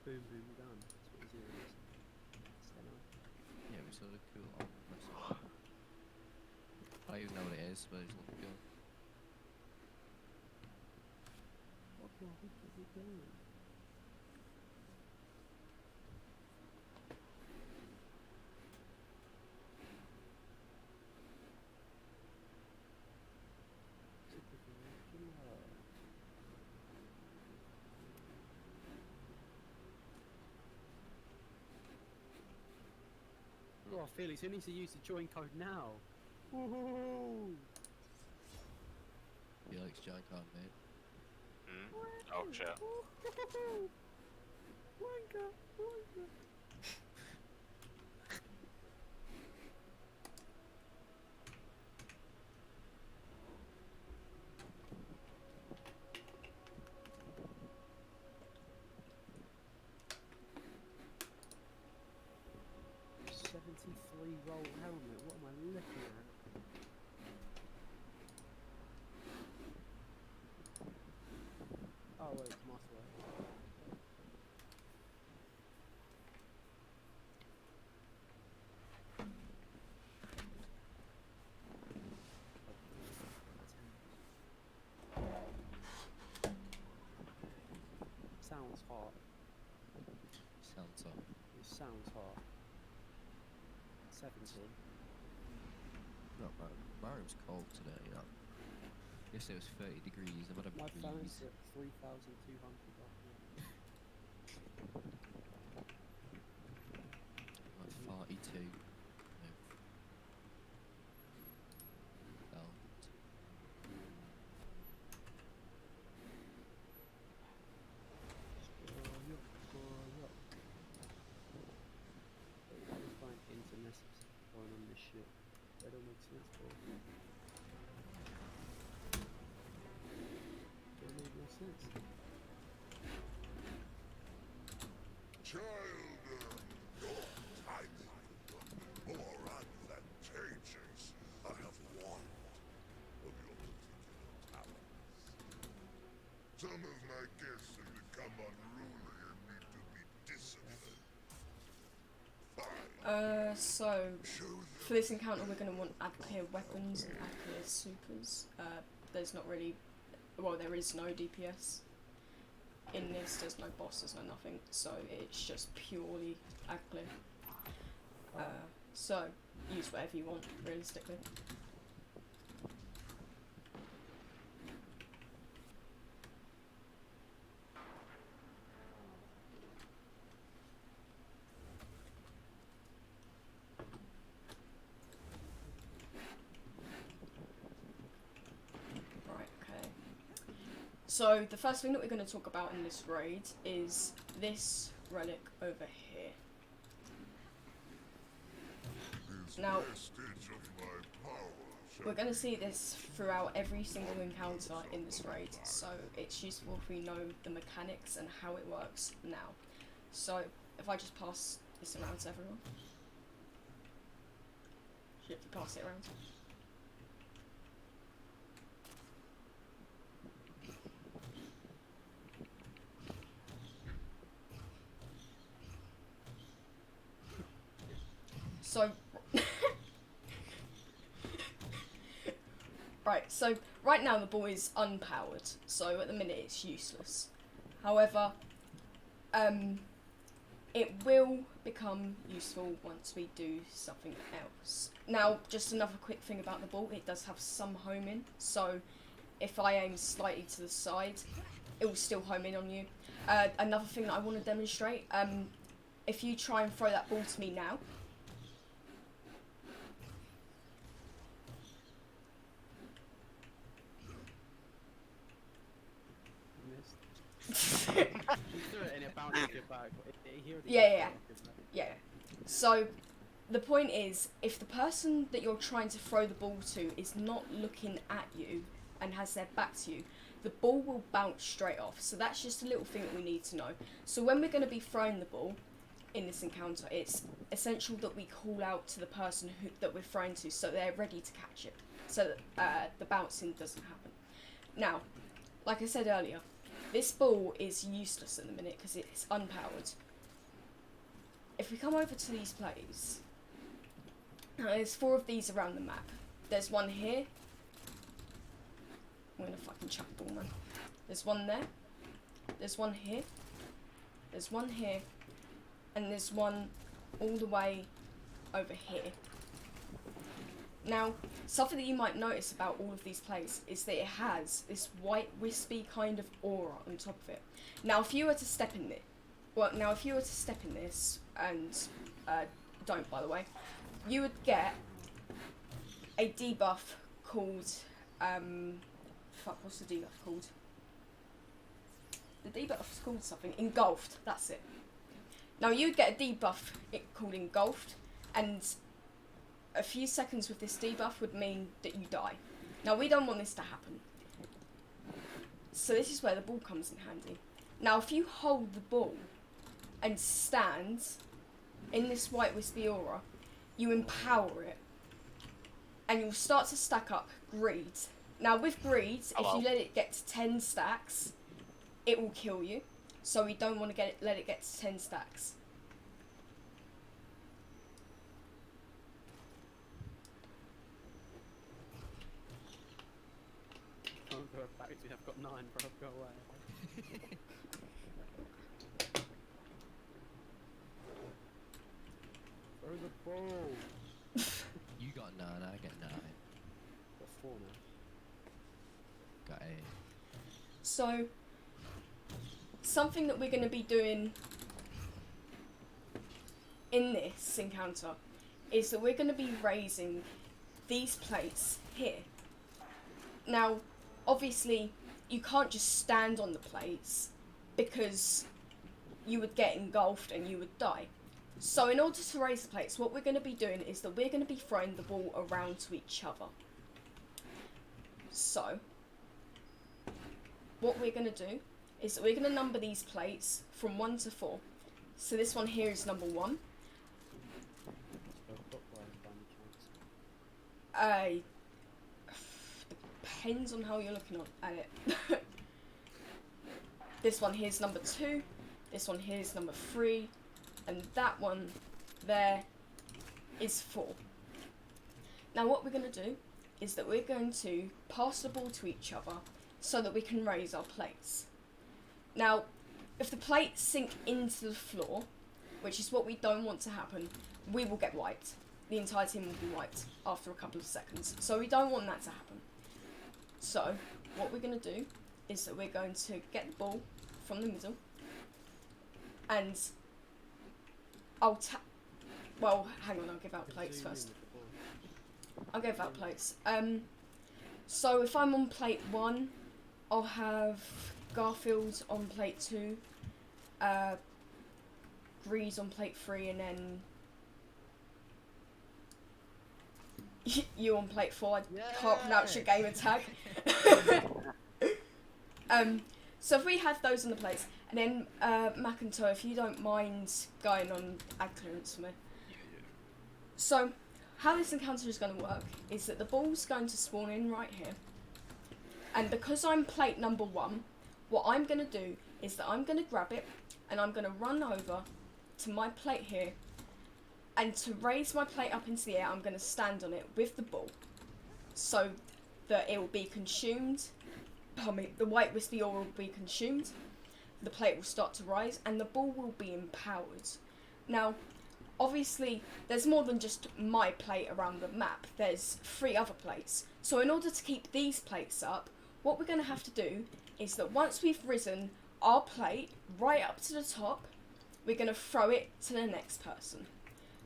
boom boom gun. That's what he's doing. Yeah, we saw the cool on. I don't even know what it is, but it's looking cool. What the heck is he doing? Oh, Felix, who needs to use the join code now? Woohoo! Felix join card, mate. Oh shit. Wanker, wanker. Roll helmet, what am I looking at? Oh wait, it's muscle. Sounds hot. Sounds up. It sounds hot. 70. No, Mario's cold today, you know. Yesterday was 30 degrees, I've had a My phone's breeze. at 3,200 right now. Like 42. Belt. I just find internet going on this shit. That don't make sense, bro. Don't make no sense. Child, your timing more advantageous. I have warned of your particular talents. Some of my guests have become unruly and need to be disciplined. So for this encounter we're going to want clear weapons and clear supers. There's not really, well, there is no DPS in this, there's no bosses, no nothing, so it's just purely clear. So use whatever you want, realistically. So the first thing that we're going to talk about in this raid is this relic over here. Now, we're going to see this throughout every single encounter in this raid, so it's useful if we know the mechanics and how it works now. So if I just pass this around to everyone. Should we pass it around? So, right, so right now the ball is unpowered, so at the minute it's useless. However, it will become useful once we do something else. Now, just another quick thing about the ball, it does have some homing, so if I aim slightly to the side, it will still home in on you. Another thing that I want to demonstrate, if you try and throw that ball to me now, Yeah. So, the point is, if the person that you're trying to throw the ball to is not looking at you and has their back to you, the ball will bounce straight off. So that's just a little thing that we need to know. So when we're going to be throwing the ball in this encounter, it's essential that we call out to the person that we're throwing to so they're ready to catch it, so that the bouncing doesn't happen. Now, like I said earlier, This ball is useless at the minute because it's unpowered. If we come over to these plays, there's 4 of these around the map. There's one here. I'm gonna fucking chuck the ball, man. There's one there. There's one here. There's one here. And there's one all the way over here. Now, something that you might notice about all of these plays is that it has this white wispy kind of aura on top of it. Now, if you were to step in it, and don't, by the way, you would get a debuff called, what's the debuff called? The debuff is called something, engulfed, that's it. Now, you would get a debuff called engulfed, and a few seconds with this debuff would mean that you die. Now, we don't want this to happen. So this is where the ball comes in handy. Now, if you hold the ball and stand in this white wispy aura, you empower it. And you'll start to stack up greed. Now, with greed, if you let it get to 10 stacks, it will kill you. So we don't want to let it get to 10 stacks. Can't go back to I've got 9, bro. Go away. Throw the ball. You got 9, I get 9. Got 4 now. Got 8. So, something that we're going to be doing in this encounter is that we're going to be raising these plates here. Now, obviously, you can't just stand on the plates because you would get engulfed and you would die. So in order to raise the plates, what we're going to be doing is that we're going to be throwing the ball around to each other. So, what we're going to do is that we're going to number these plates from 1 to 4. So this one here is number 1. Depends on how you're looking at it. This one here is number 2. This one here is number 3. And that one there is 4. Now what we're going to do is that we're going to pass the ball to each other so that we can raise our plates. Now, if the plates sink into the floor, which is what we don't want to happen, we will get wiped. The entire team will be wiped after a couple of seconds. So we don't want that to happen. So, what we're going to do is that we're going to get the ball from the middle and I'll well, hang on, I'll give out plates first. I'll give out plates. So if I'm on plate 1, I'll have Garfield on plate 2, Grease on plate 3, and then you on plate 4. I can't pronounce your gamer tag. So if we have those on the plates, and then McIntyre, if you don't mind going on ad clearance for me. So how this encounter is going to work is that the ball's going to spawn in right here, and because I'm plate number 1, what I'm going to do is that I'm going to grab it and I'm going to run over to my plate here, and to raise my plate up into the air I'm going to stand on it with the ball so that it will be consumed. The white wispy aura will be consumed, the plate will start to rise, and the ball will be empowered. Now, obviously, there's more than just my plate around the map. There's 3 other plates. So in order to keep these plates up, what we're going to have to do is that once we've risen our plate right up to the top, we're going to throw it to the next person.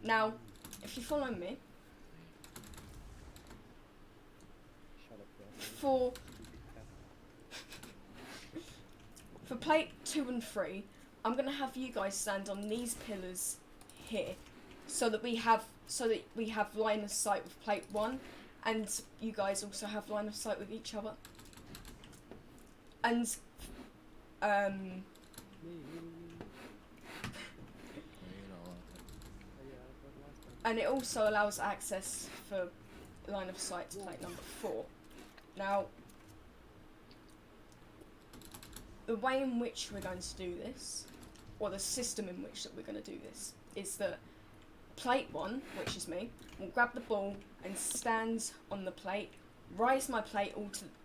Now, if you follow me, for plate 2 and 3, I'm going to have you guys stand on these pillars here, so that we have line of sight with plate 1, and you guys also have line of sight with each other. And and it also allows access for line of sight to plate number 4. Now, the way in which we're going to do this, or the system in which that we're going to do this, is that plate 1, which is me, will grab the ball and stand on the plate, rise my plate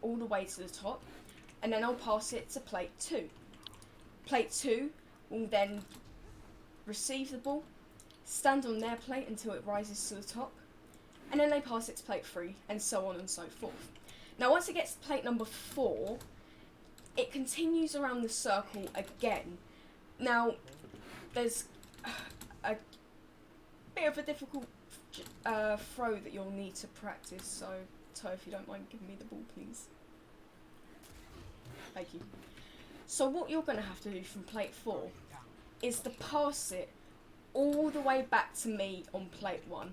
all the way to the top, and then I'll pass it to plate 2. Plate 2 will then receive the ball, stand on their plate until it rises to the top, and then they pass it to plate 3, and so on and so forth. Now once it gets to plate number 4, it continues around the circle again. Now there's a bit of a difficult throw that you'll need to practice, so Toe, if you don't mind giving me the ball please. Thank you. So what you're going to have to do from plate 4 is to pass it all the way back to me on plate 1.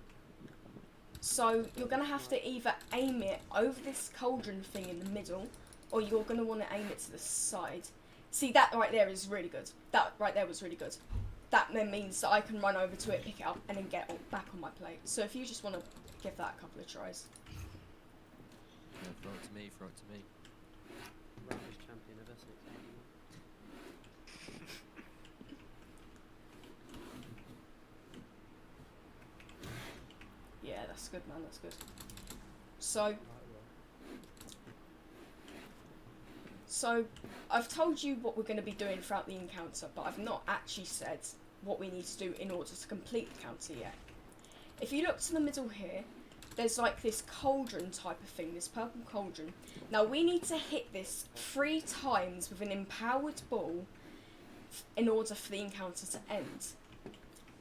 So you're going to have to either aim it over this cauldron thing in the middle, or you're going to want to aim it to the side. See, that right there is really good. That right there was really good. That then means that I can run over to it, pick it up, and then get back on my plate. So if you just want to give that a couple of tries. Yeah, throw it to me, throw it to me. Rubbish champion of Essex. Yeah, that's good, man, that's good. So I've told you what we're going to be doing throughout the encounter, but I've not actually said what we need to do in order to complete the counter yet. If you look to the middle here, there's like this cauldron type of thing, this purple cauldron. Now we need to hit this 3 times with an empowered ball in order for the encounter to end.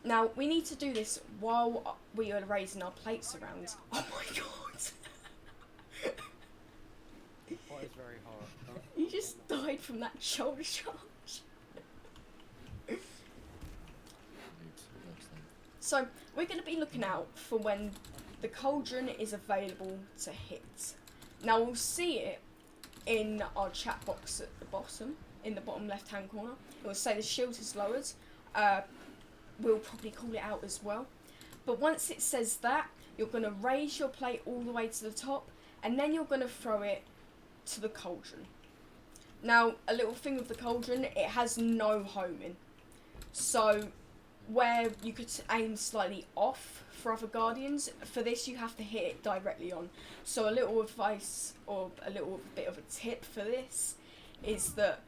Now we need to do this while we are raising our plates around. Oh my god! That is very hard. Huh? You just died from that shoulder charge. So we're going to be looking out for when the cauldron is available to hit. Now we'll see it in our chat box at the bottom, in the bottom left hand corner. It will say the shield is lowered. We'll probably call it out as well. But once it says that, you're going to raise your plate all the way to the top, and then you're going to throw it to the cauldron. Now, a little thing with the cauldron, it has no homing. So where you could aim slightly off for other guardians, for this you have to hit it directly on. So a little advice, or a little bit of a tip for this, is to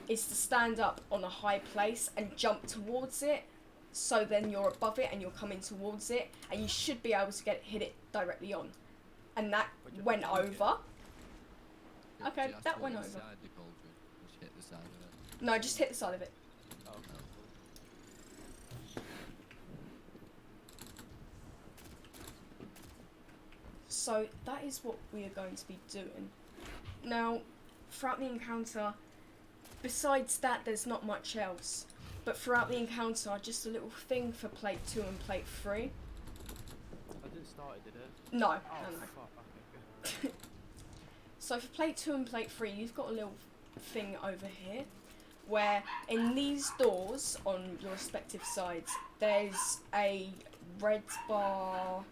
stand up on a high place and jump towards it, so then you're above it and you're coming towards it, and you should be able to hit it directly on. And that went over. Okay, that went over. Inside the cauldron, just hit the side of it. No, just hit the side of it. Oh, okay. So that is what we are going to be doing. Now, throughout the encounter, besides that, there's not much else. But throughout the encounter, just a little thing for plate 2 and plate 3. I didn't start it, did it? No, Oh, no. fuck. Okay, good. So for plate 2 and plate 3, you've got a little thing over here, where in these doors on your respective sides, there's a red bar.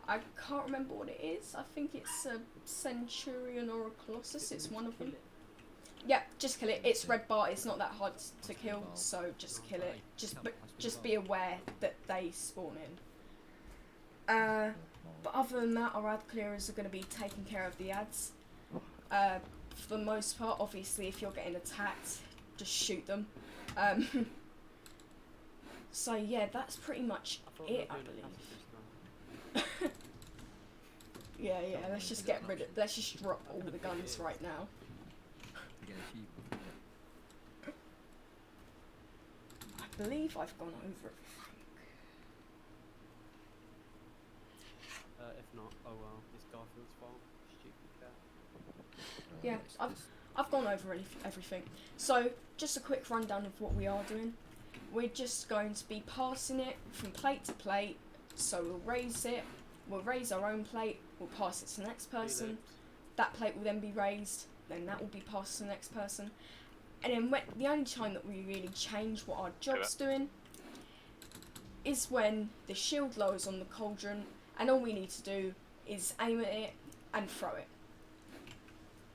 I can't remember what it is. I think it's a Centurion or a Colossus. It's one of them. Yeah, just kill it. It's red bar. It's not that hard to kill, so just kill it. Just be aware that they spawn in. But other than that, our ad clearers are going to be taking care of the ads. For the most part, obviously, if you're getting attacked, just shoot them. So yeah, that's pretty much it, I believe. Yeah, let's just get rid of. Let's just drop all the guns right now. Get a sheep. I believe I've gone over it. If not, oh well, it's Garfield's fault. Stupid cat. Yeah, I've gone over everything. So, just a quick rundown of what we are doing. We're just going to be passing it from plate to plate. So we'll raise it, we'll raise our own plate, we'll pass it to the next person. That plate will then be raised, then that will be passed to the next person. And then the only time that we really change what our job's doing is when the shield lowers on the cauldron, and all we need to do is aim at it and throw it.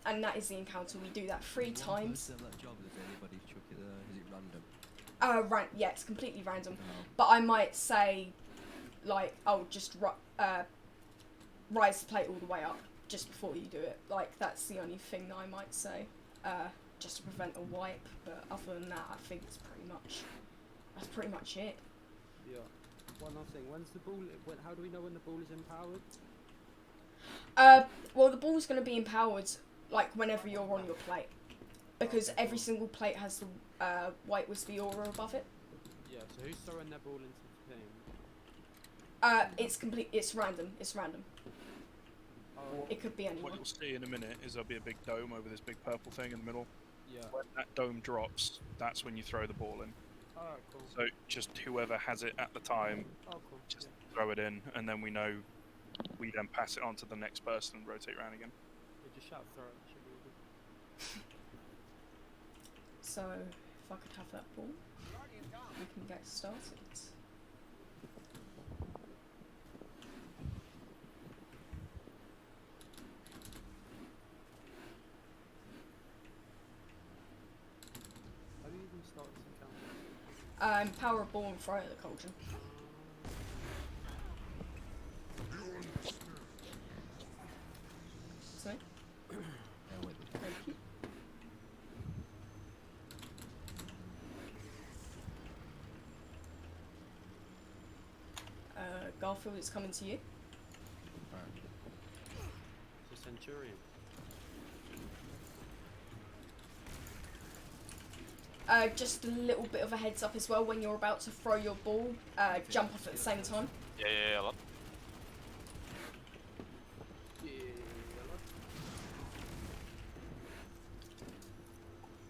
and that is the encounter. We do that 3 times. One person that job, does anybody chuck it there? Is it random? Yeah, it's completely random. No. But I might say, like, oh, just rise the plate all the way up just before you do it. Like, that's the only thing that I might say, just to prevent a wipe. But other than that, I think that's pretty much it. Yeah. One other thing. When's the ball? How do we know when the ball is empowered? Well, the ball's going to be empowered like whenever you're on your plate, because every single plate has the white wispy aura above it. Yeah. So who's throwing their ball into the thing? It's random. It's random. Oh. It could be What anyone. you'll see in a minute is there'll be a big dome over this big purple thing in the middle. Yeah. When that dome drops, that's when you throw the ball in. Alright, cool. So just whoever has it at the time, Oh, cool. just throw it in, and then we know. We then pass it on to the next person and rotate around again. Yeah, just shout throw it. Should be all good. So if I could have that ball, we can get started. How do you even start this encounter? Power a ball and throw it at the cauldron. So, Yeah, wait. thank you. Garfield, it's coming to you. Alright. It's a centurion. Just a little bit of a heads up as well when you're about to throw your ball. Jump off at the same time. Yeah, lad.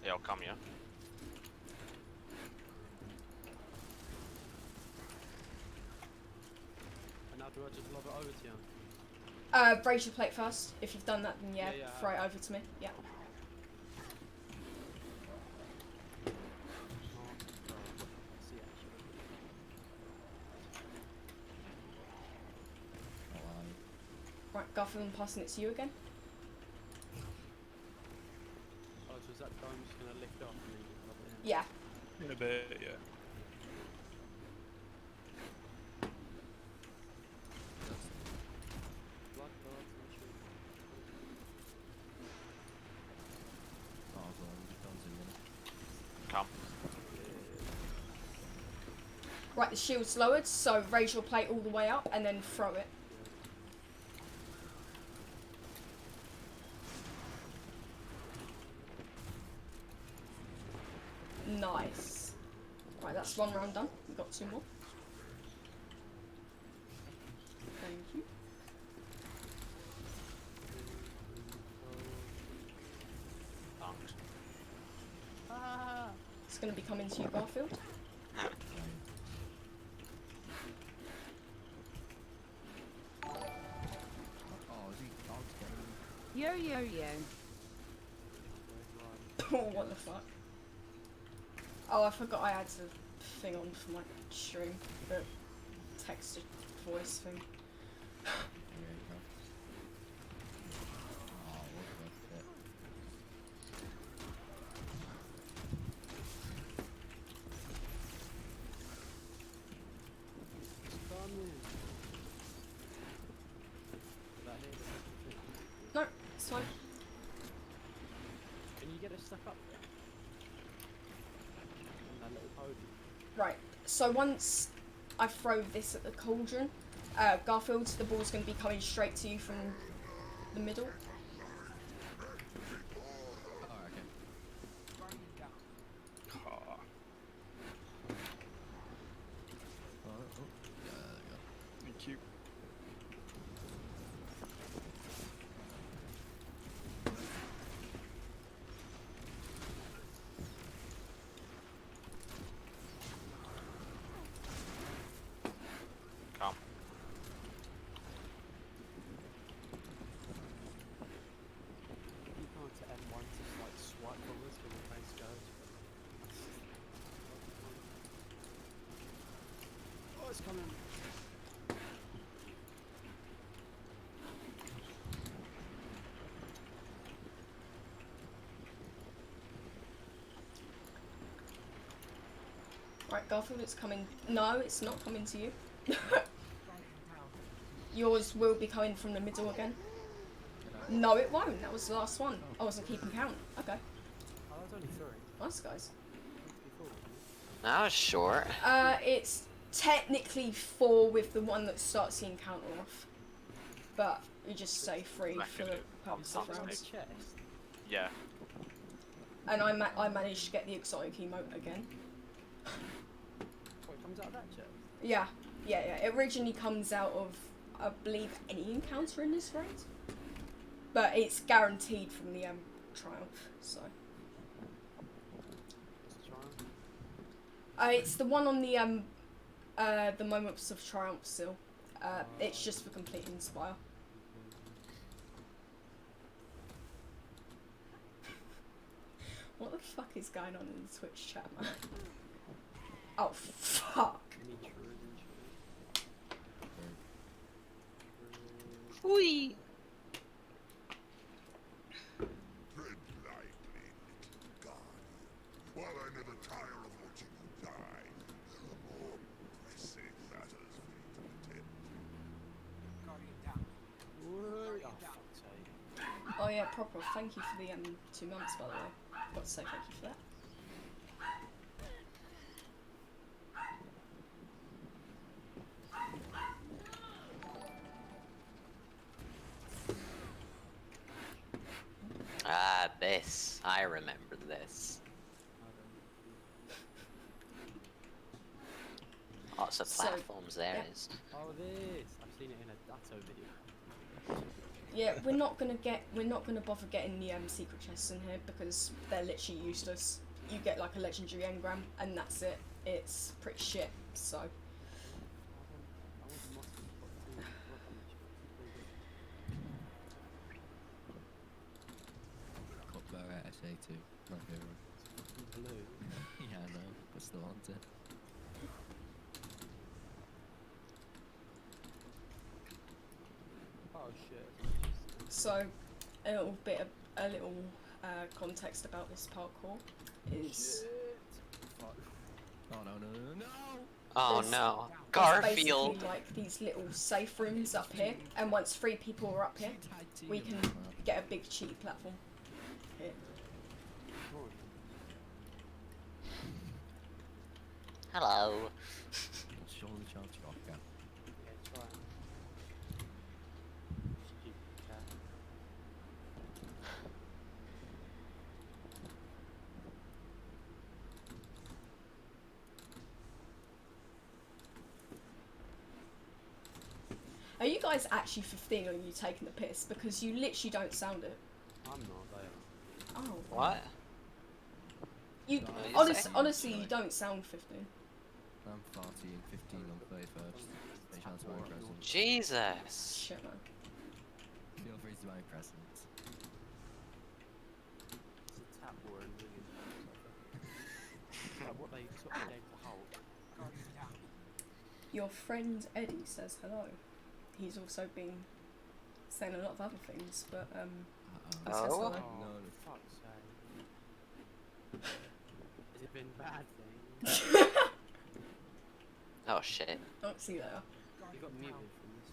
Yeah, I'll come, yeah. And now do I just lob it over to you? Raise your plate first. If you've done that, then yeah, Yeah, throw it over to me. Yeah. See, actually. Right, Garfield, I'm passing it to you again. Oh, so is that dome just gonna lift off and then you lob it in? Yeah. In a bit, yeah. Blood guards and shit. Oh, so it comes in then. Come. Right, the shield's lowered, so raise your plate all the way up and then throw it. Nice. Right, that's 1 round done. We've got 2 more. Thank you. Thanks. It's going to be coming to you, Garfield. Oh, is he dogs getting Yo, yo, yo. Oh, what the fuck? Oh, I forgot I had the thing on for my stream. The text to voice thing. There you go. Oh, what the fuck? It's coming. That here, No, it's fine. can you get it stuck up there? On that little podium. Right, so once I throw this at the cauldron, Garfield, the ball's going to be coming straight to you from the middle. Oh, okay. Ah. Oh, yeah, there we go. Thank you. Come. You can't to M1 to like swipe forwards when the face goes. Oh, it's coming. Right, Garfield, it's coming. No, it's not coming to you. Yours will be coming from the middle again. No, it won't. That was the last one. I wasn't keeping count. Okay. Oh, that's only 3. Nice, guys. Meant to be 4, wasn't it? That was short. It's technically 4 with the one that starts the encounter off. But we just say 3 for the purpose of Sounds rounds. Chest. Yeah. And I managed to get the exotic emote again. What, it comes out of that chest? Yeah. It originally comes out of, I believe, any encounter in this raid. But it's guaranteed from the Triumph, so. What's the triumph? It's the one on the Moments of Triumph still. It's just for completing Spire. What the fuck is going on in the Twitch chat, man? Oh, fuck. Whee! Tread lightly, little guardian. While I never tire of watching you die, there are more pressing matters for you to attend to. Whoa. Oh, fuck's sake. Oh yeah, proper. Thank you for the 2 months, by the way. Got to say thank you for that. Ah, this. I remember this. Lots of So, platforms there yeah. is. Oh, this. I've seen it in a Datto video. Yeah, we're not gonna bother getting the secret chests in here because they're literally useless. You get like a legendary engram and that's it. It's pretty shit. So I want mustard pot too. Rock on this shit. Cut Barrett SA2, my favourite. It's blue. Yeah, I know, I still want it. Oh shit. So, a little context about this parkour is Fuck. Oh no, no, no, no! Oh There's- no. there's Garfield! basically like these little safe rooms up here, and once 3 people are up here, we can get a big cheat platform. Here. Come on. Hello. Surely chance rock out. Yeah, try it. Stupid cat. Are you guys actually 15 or are you taking the piss? Because you literally don't sound it. I'm not there. Oh. What? You No, you honest, say? honestly, you don't sound 15. I'm 40 and 15 on 31st. Any chance of my present? Jesus. Shit, man. Feel free to buy presents. It's a tap war and ringing. Like what they gave to Hulk. Your friend Eddie says hello. He's also been saying a lot of other things, but he says Oh. hello. No. For fuck's sake. Has it been bad thing? Oh shit. Oh, see there. You got muted from this.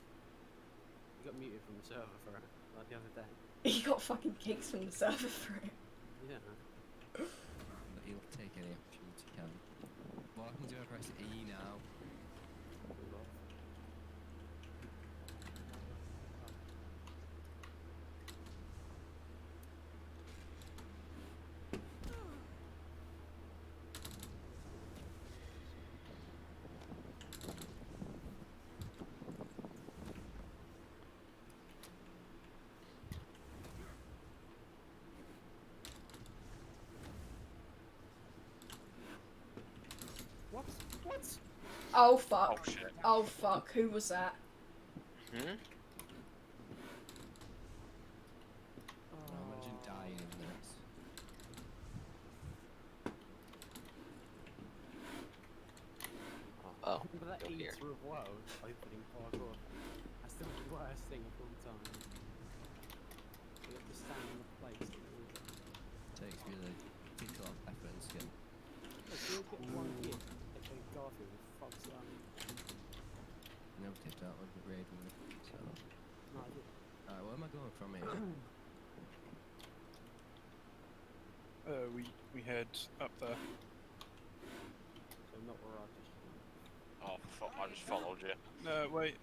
You got muted from the server for it, like the other day. He got fucking kicks from the server for it. Yeah. But he'll take any opportunity he can. What happens if I press E now? What? What? Oh fuck. Oh shit. Oh fuck. Who was that? Hmm? No, imagine dying in this. Oh. Remember that Go E here. through a world opening parkour? That's the worst thing of all time. You have to stand in the place. Takes really takes a lot of effort and skill. Look, you'll get one hit. If they we head up there. So not where I just went. Oh, fuck, I just followed you. No, wait.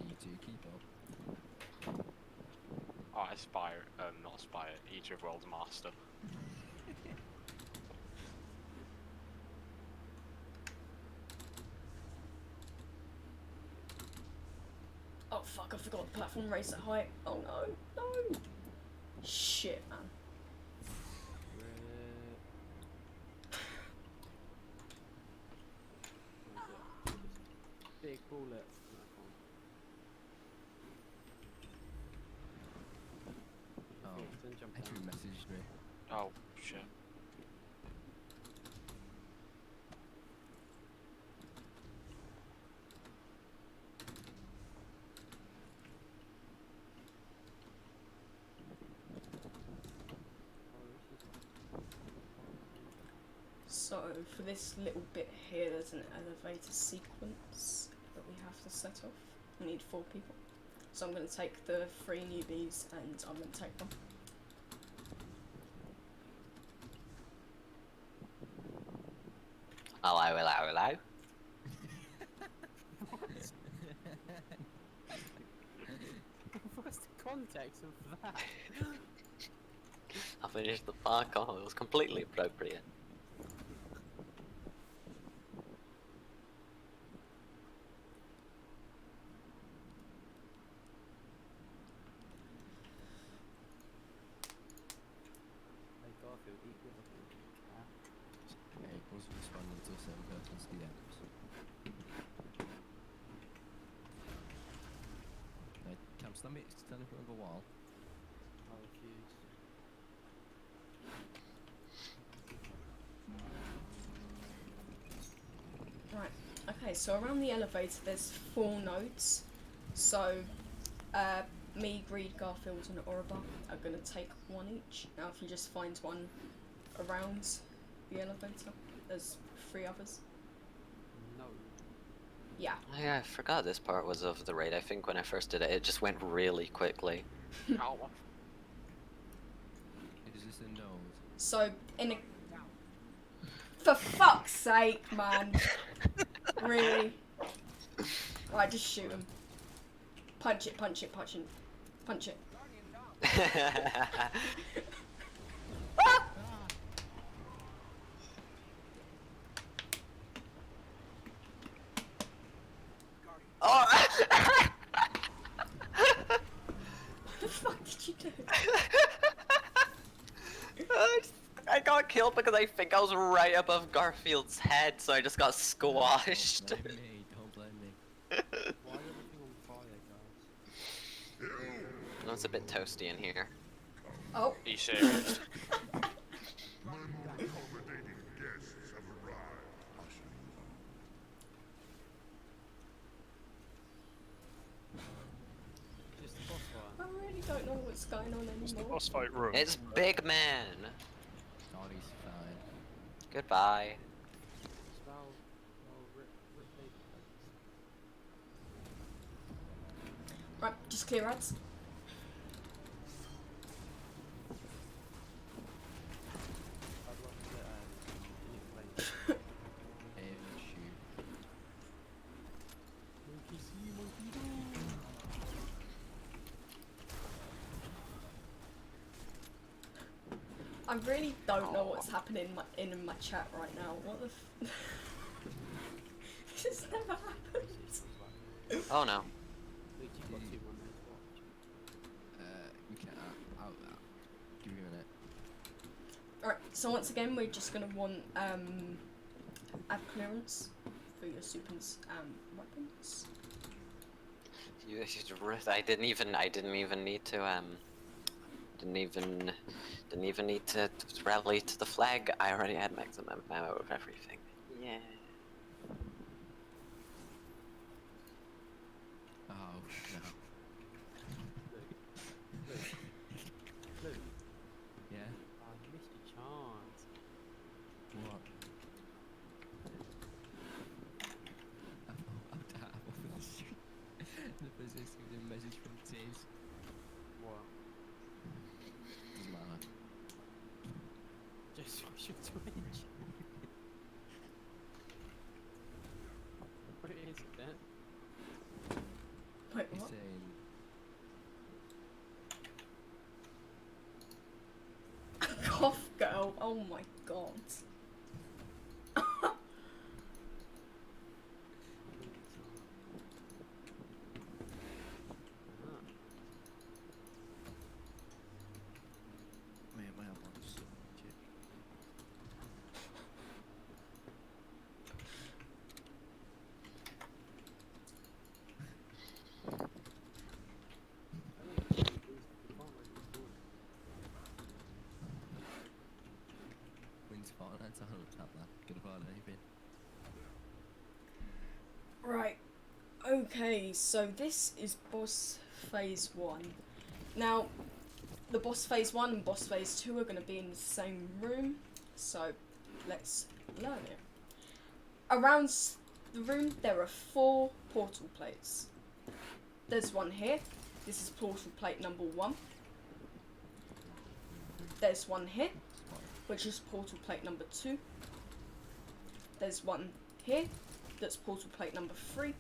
You two keep up. Oh, I spire, not spire, each of world's master. Oh fuck, I forgot the platform race at height. Oh no, no. Shit, man. Big bullet. Oh, Then jump Andrew down. messaged me. Oh, shit. So for this little bit here, there's an elevator sequence that we have to set off. We need 4 people. So I'm going to take the 3 newbies and I'm going to take them. Hello, hello, hello. What's the context of that? I finished the parkour. It was completely appropriate. Hey Garfield, eat with a cat. Hey, it was responding to a certain person's DMs. Cam, stand in front of a wall. I refuse. Right, okay, so around the elevator there's 4 nodes. So, me, Greed, Garfield and Oroba are going to take 1 each. Now if you just find one around the elevator, there's 3 others. No. Yeah. Oh, yeah, I forgot this part was of the raid. I think when I first did it, it just went really quickly. Ow. Is this a node? So, in a... For fuck's sake, man. Really? Right, just shoot him. Punch it, punch it, punch it. Punch it. Oh! What the fuck did you do? I got killed because I think I was right above Garfield's head, so I just got squashed. Don't blame me, don't blame me. Why is everything on fire, guys? It's a bit toasty in here. Oh. Are you serious? My more accommodating guests have arrived. Just the boss I fight. really don't know what's going on It's the anymore. boss fight room. It's Big Man. Oh, he's fine. Goodbye. Spell. Oh, rip baby face. Right, just clear ads. I'd love to get in your place. Shoot. Monkey see, monkey do. I really don't know what's happening in my chat right now. What the This has never happened. Oh no. Luke, you've got 2 more minutes to watch. We can't. Give me a minute. Alright, so once again we're just gonna want ad clearance for your supers weapons. I didn't even need to didn't even need to rally to the flag. I already had maximum ammo of everything. Yeah. Oh, no. Luke, Yeah? I missed your chance. What? I'm over the street. The business with a message from Tiz. What? Doesn't should twitch. What is that? Wait, He's what? saying, Cough girl. Oh my god. man, my elbow's so legit. Wind's fine, that's a 100 tap that. Gonna find anything. Right. Okay, so this is boss phase 1. Now, the boss phase 1 and boss phase 2 are going to be in the same room, so let's learn it. Around the room, there are 4 portal plates. There's one here. This is portal plate number 1. There's one here, which is portal plate number 2. There's one here, that's portal plate number 3.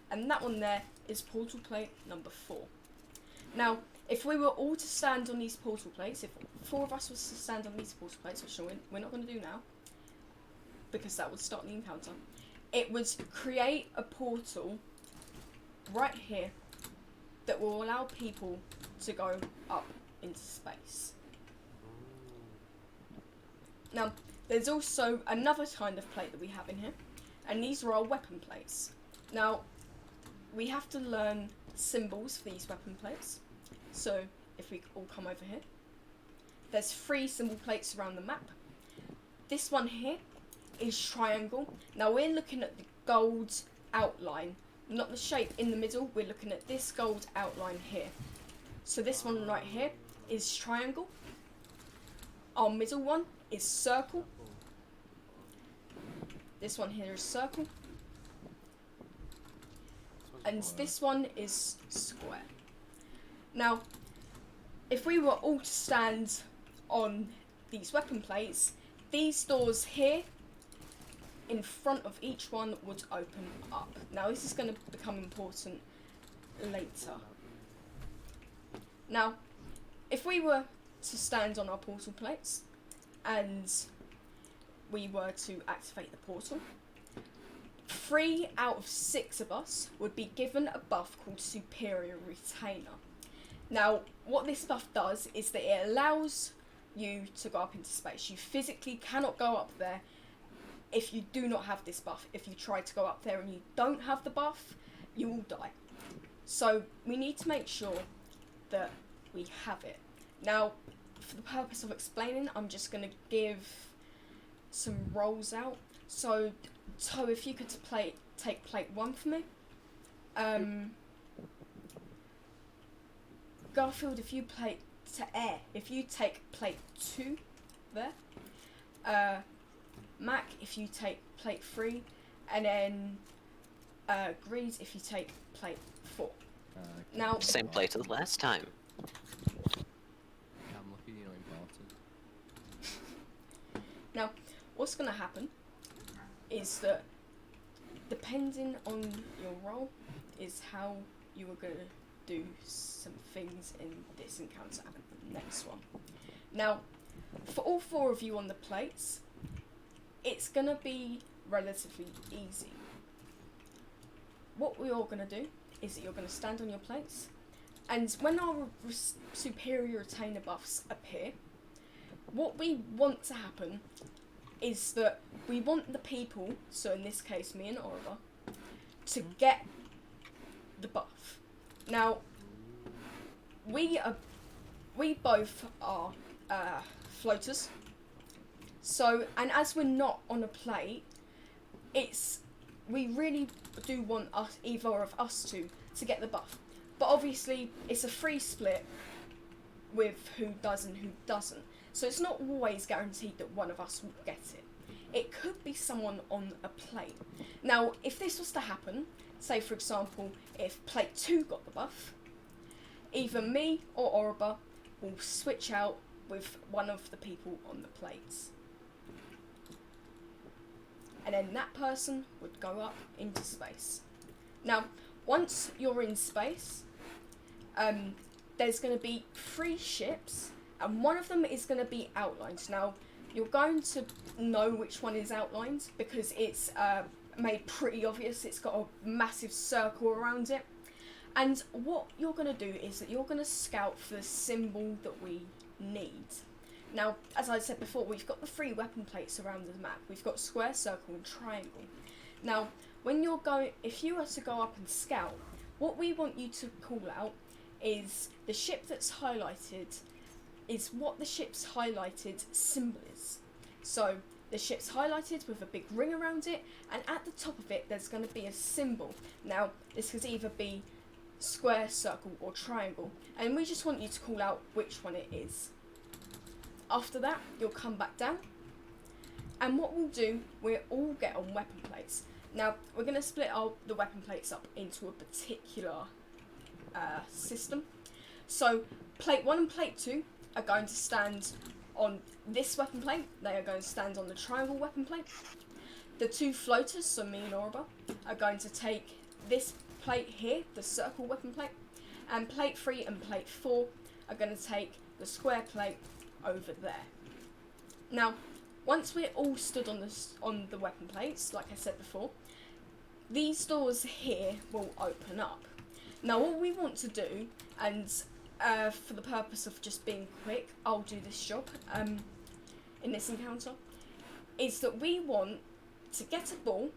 And that one there is portal plate number 4. Now, if we were all to stand on these portal plates, if 4 of us was to stand on these portal plates, which we're not going to do now, because that would start the encounter, it would create a portal right here that will allow people to go up into space. Now, there's also another kind of plate that we have in here, and these are our weapon plates. Now, we have to learn symbols for these weapon plates. So, if we all come over here, there's 3 symbol plates around the map. This one here is triangle. Now, we're looking at the gold outline, not the shape in the middle. We're looking at this gold outline here. So this one right here is triangle. Our middle one is circle. This one here is circle. And this one is square. Now, if we were all to stand on these weapon plates, these doors here in front of each one would open up. Now, this is going to become important later. Now, if we were to stand on our portal plates and we were to activate the portal, 3 out of 6 of us would be given a buff called Superior Retainer. Now, what this buff does is that it allows you to go up into space. You physically cannot go up there if you do not have this buff. If you try to go up there and you don't have the buff, you will die. So we need to make sure that we have it. Now, for the purpose of explaining, I'm just going to give some rolls out. So if you could take plate 1 for me. Garfield, if you take plate 2 there. Mac, if you take plate 3, and then Greed, if you take plate 4. Now, Same plate as last time. I'm lucky you're not important. Now, what's going to happen is that depending on your role is how you are going to do some things in this encounter and the next one. Now, for all 4 of you on the plates, it's going to be relatively easy. What we're all going to do is that you're going to stand on your plates, and when our superior retainer buffs appear, what we want to happen is that we want the people, so in this case me and Oliver, to get the buff. Now, we both are floaters. So, and as we're not on a plate, we really do want either of us to get the buff. But obviously, it's a free split with who does and who doesn't. So it's not always guaranteed that one of us will get it. It could be someone on a plate. Now, if this was to happen, say for example, if plate 2 got the buff, either me or Oriba will switch out with one of the people on the plates. and then that person would go up into space. Now, once you're in space, there's going to be 3 ships, and one of them is going to be outlined. Now, you're going to know which one is outlined because it's made pretty obvious. It's got a massive circle around it. And what you're going to do is that you're going to scout for the symbol that we need. Now, as I said before, we've got the 3 weapon plates around the map. We've got square, circle, and triangle. Now, when you're going, if you were to go up and scout, what we want you to call out is the ship that's highlighted is what the ship's highlighted symbol is. So, the ship's highlighted with a big ring around it, and at the top of it, there's going to be a symbol. Now, this could either be square, circle, or triangle, and we just want you to call out which one it is. After that, you'll come back down, and what we'll do, we'll all get on weapon plates. Now, we're going to split the weapon plates up into a particular system. So, plate 1 and plate 2 are going to stand on this weapon plate. They are going to stand on the triangle weapon plate. The 2 floaters, so me and Orba, are going to take this plate here, the circle weapon plate, and plate 3 and plate 4 are going to take the square plate over there. Now, once we're all stood on the weapon plates, like I said before, these doors here will open up. Now, what we want to do, and for the purpose of just being quick, I'll do this job in this encounter, is that we want to get a ball,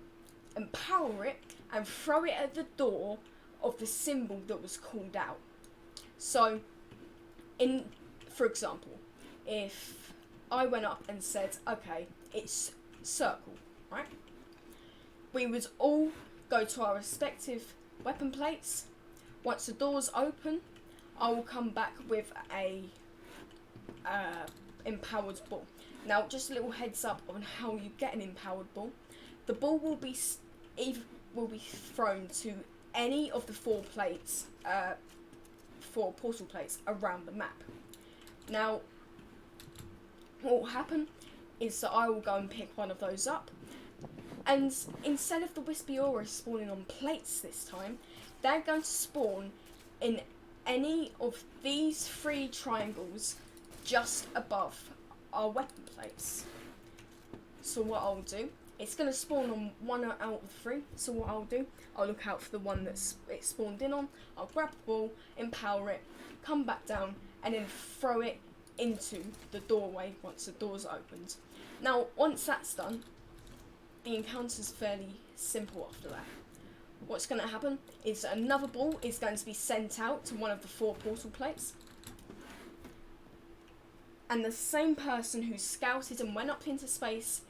empower it, and throw it at the door of the symbol that was called out. So, for example, if I went up and said, okay, it's circle, right? We would all go to our respective weapon plates. Once the doors open, I will come back with a empowered ball. Now, just a little heads up on how you get an empowered ball. The ball will be thrown to any of the 4 plates, 4 portal plates around the map. Now, what will happen is that I will go and pick one of those up, and instead of the wispy aura spawning on plates this time, they're going to spawn in any of these 3 triangles just above our weapon plates. So what I'll do, it's going to spawn on 1 out of 3, so what I'll do, I'll look out for the one that's it spawned in on, I'll grab the ball, empower it, come back down, and then throw it into the doorway once the door's opened. Now, once that's done, the encounter's fairly simple after that. What's going to happen is another ball is going to be sent out to one of the 4 portal plates, and the same person who scouted and went up into space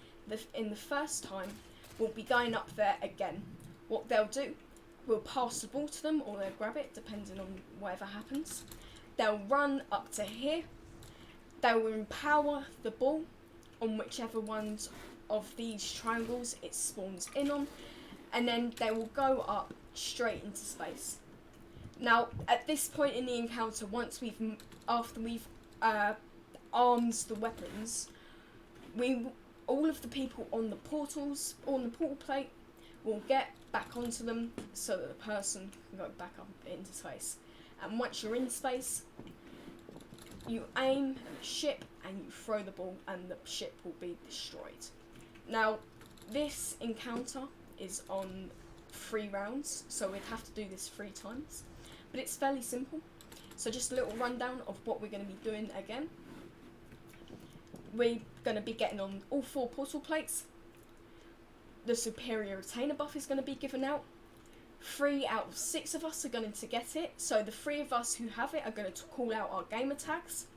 in the first time will be going up there again. What they'll do, we'll pass the ball to them, or they'll grab it, depending on whatever happens. They'll run up to here, they will empower the ball on whichever ones of these triangles it spawns in on, and then they will go up straight into space. Now, at this point in the encounter, after we've armed the weapons, all of the people on the portal plate will get back onto them so that the person can go back up into space. And once you're in space, you aim at the ship and you throw the ball, and the ship will be destroyed. Now, this encounter is on 3 rounds, so we'd have to do this 3 times, but it's fairly simple. So just a little rundown of what we're going to be doing again. We're going to be getting on all 4 portal plates. The superior retainer buff is going to be given out. 3 out of 6 of us are going to get it, so the 3 of us who have it are going to call out our gamer tags.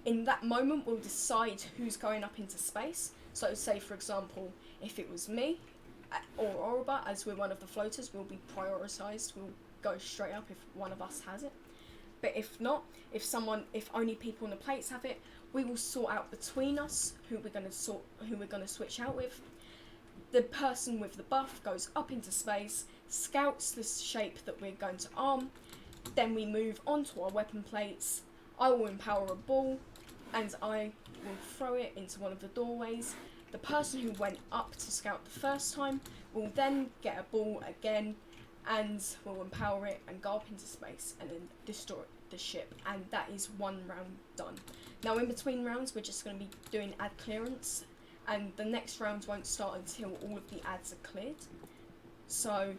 In that moment, we'll decide who's going up into space. So say, for example, if it was me or Orba, as we're one of the floaters, we'll be prioritised. We'll go straight up if one of us has it. But if not, if only people on the plates have it, we will sort out between us who we're going to switch out with. The person with the buff goes up into space, scouts the shape that we're going to arm, then we move on to our weapon plates. I will empower a ball, and I will throw it into one of the doorways. The person who went up to scout the first time will then get a ball again and will empower it and go up into space and then destroy the ship, and that is one round done. Now in between rounds we're just going to be doing ad clearance, and the next round won't start until all of the ads are cleared. So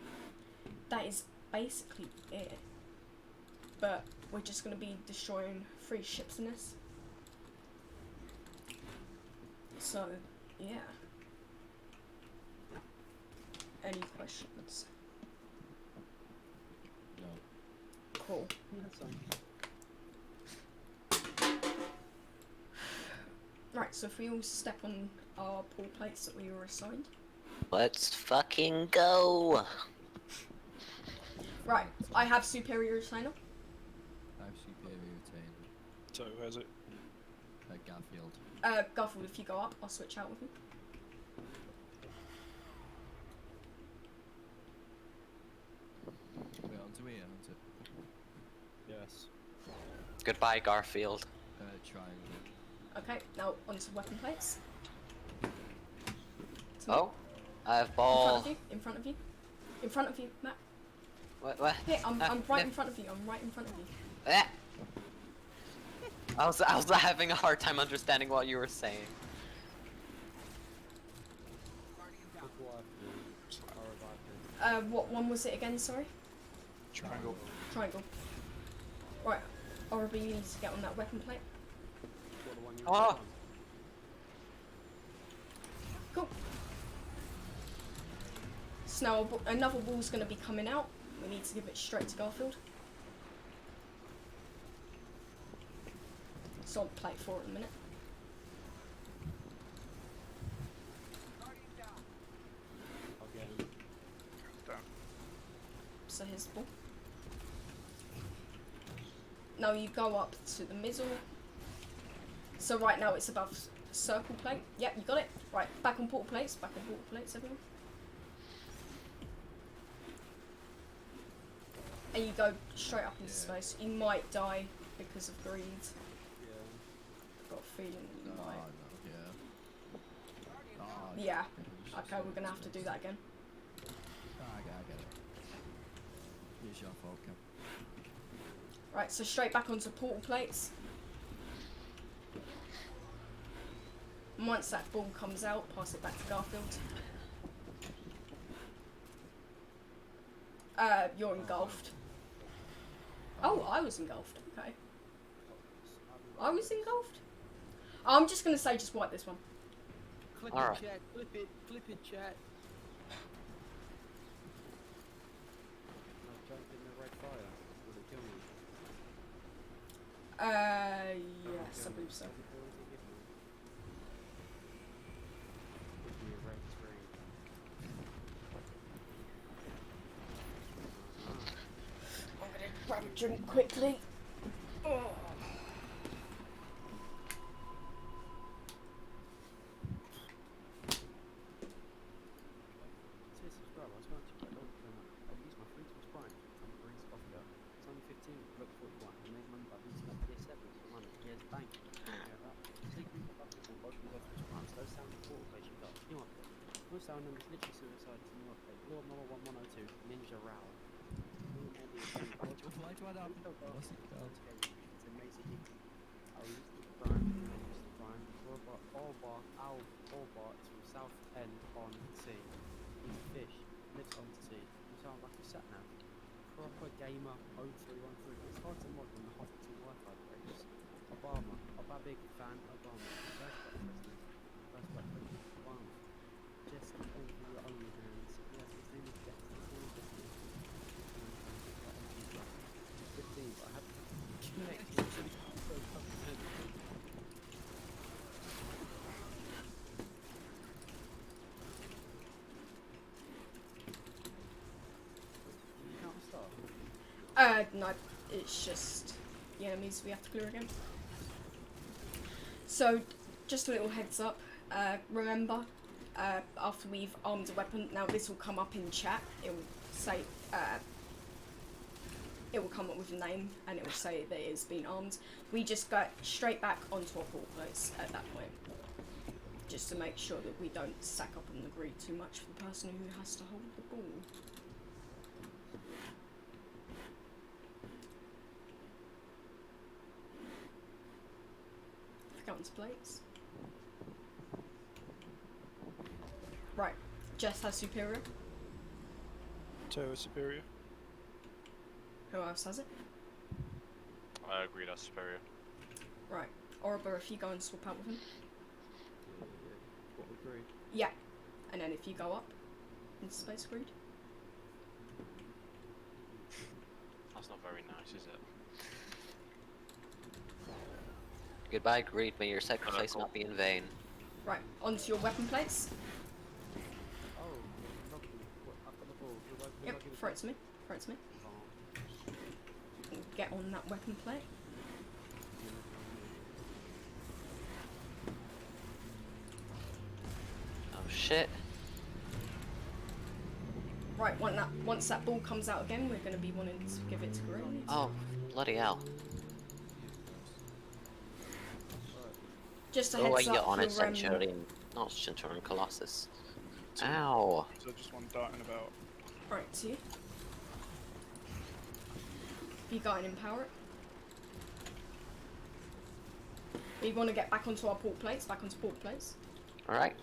that is basically it, but we're just going to be destroying 3 ships in this. So yeah, any questions? No. Cool. Right, so if we all step on our pool plates that we were assigned. Let's fucking go. Right, I have superior retainer. I have superior retainer. So who has it? Garfield. Garfield, if you go up, I'll switch out with you. Wait, onto here, onto Yes. Goodbye, Garfield. triangle. Okay, now onto weapon plates. Oh, I have In front ball. of you, in front of you. In front of you, Matt. What? Here, I'm right yeah. in front of you, I'm right in front of you. Eh. I was having a hard time understanding what you were saying. What one was it again, sorry? Triangle. Triangle. Right, Orabi, you need to get on that weapon plate. Oh. Cool. So now another ball's going to be coming out. We need to give it straight to Garfield. It's on plate 4 in a minute. I'll get him. Down. So here's the ball. Now you go up to the middle. So right now it's above circle plate. Yep, you got it. Right, back on portal plates. Back on portal plates, everyone. And you go straight up into space. You might die because of greed. Yeah. I've got a feeling that you No, might. no, yeah. Yeah. Okay, we're gonna have to do that again. I get it. It's your fault, Cam. Right, so straight back onto portal plates. And once that ball comes out, pass it back to Garfield. You're engulfed. Oh, I was engulfed. Okay. I was engulfed? I'm just gonna say just wipe this one. Clip Alright. it, chat. Clip it, chat. I'll jump in the red fire. Will it kill me? Yes, I believe so. Give me a red screen. I'm gonna grab a drink quickly. Oh. Subscribe. I was going to check that I use my free to Prime. I'm Greece coffee up. It's only 15. Look 41. I made money by boosting up PS7 for money. Here's bank. Sleeping for bucket and both go through Prime. Slow sound the portal place you got. New update. Full sound numbers literally suicide is new update. Lord Mama 1102. Ninja Row. Why do I not? What's it called? It's amazing. I'll use the Prime. All bar to South End on sea. He's a fish. Lives on sea. You sound like a sat nav. Proper gamer 0313. It's hard to mod when the hospital Wi-Fi breaks. Obama. I'm a big fan of Obama. First black president. First black president. Obama. Just all through your own hands. Yes, his name is Jeff. His name is Jeff. 15, but I have connected to so No, it's just the enemies we have to clear again. So, just a little heads up, remember, after we've armed a weapon, now this will come up in chat, it will say, it will come up with a name, and it will say that it's been armed. We just go straight back onto our portal plates at that point. just to make sure that we don't sack up on the greed too much for the person who has to hold the ball. Go onto plates. Right, Jess has superior. Toe is superior. Who else has it? I agree, that's superior. Right, Orba, if you go and swap out with him. What we agree. Yeah, and then if you go up into space greed. That's not very nice, is it? Goodbye, greed. May your sacrifice cool. not be in vain. Right, onto your weapon plates. Oh, rugby. What, I've got the ball. Who do I Yep, give it throw to? it to me. Throw it to me. Oh, Get on that weapon plate. Oh shit. Right, once that ball comes out again, we're going to be wanting to give it to greed. Oh, bloody hell. Just a Oh, I heads get up on it, for Centurion. Not Centurion, Colossus. Two. Ow. So just one darting about. right to you. If you go and empower it. We want to get back onto our port plates, back onto port plates. Alright.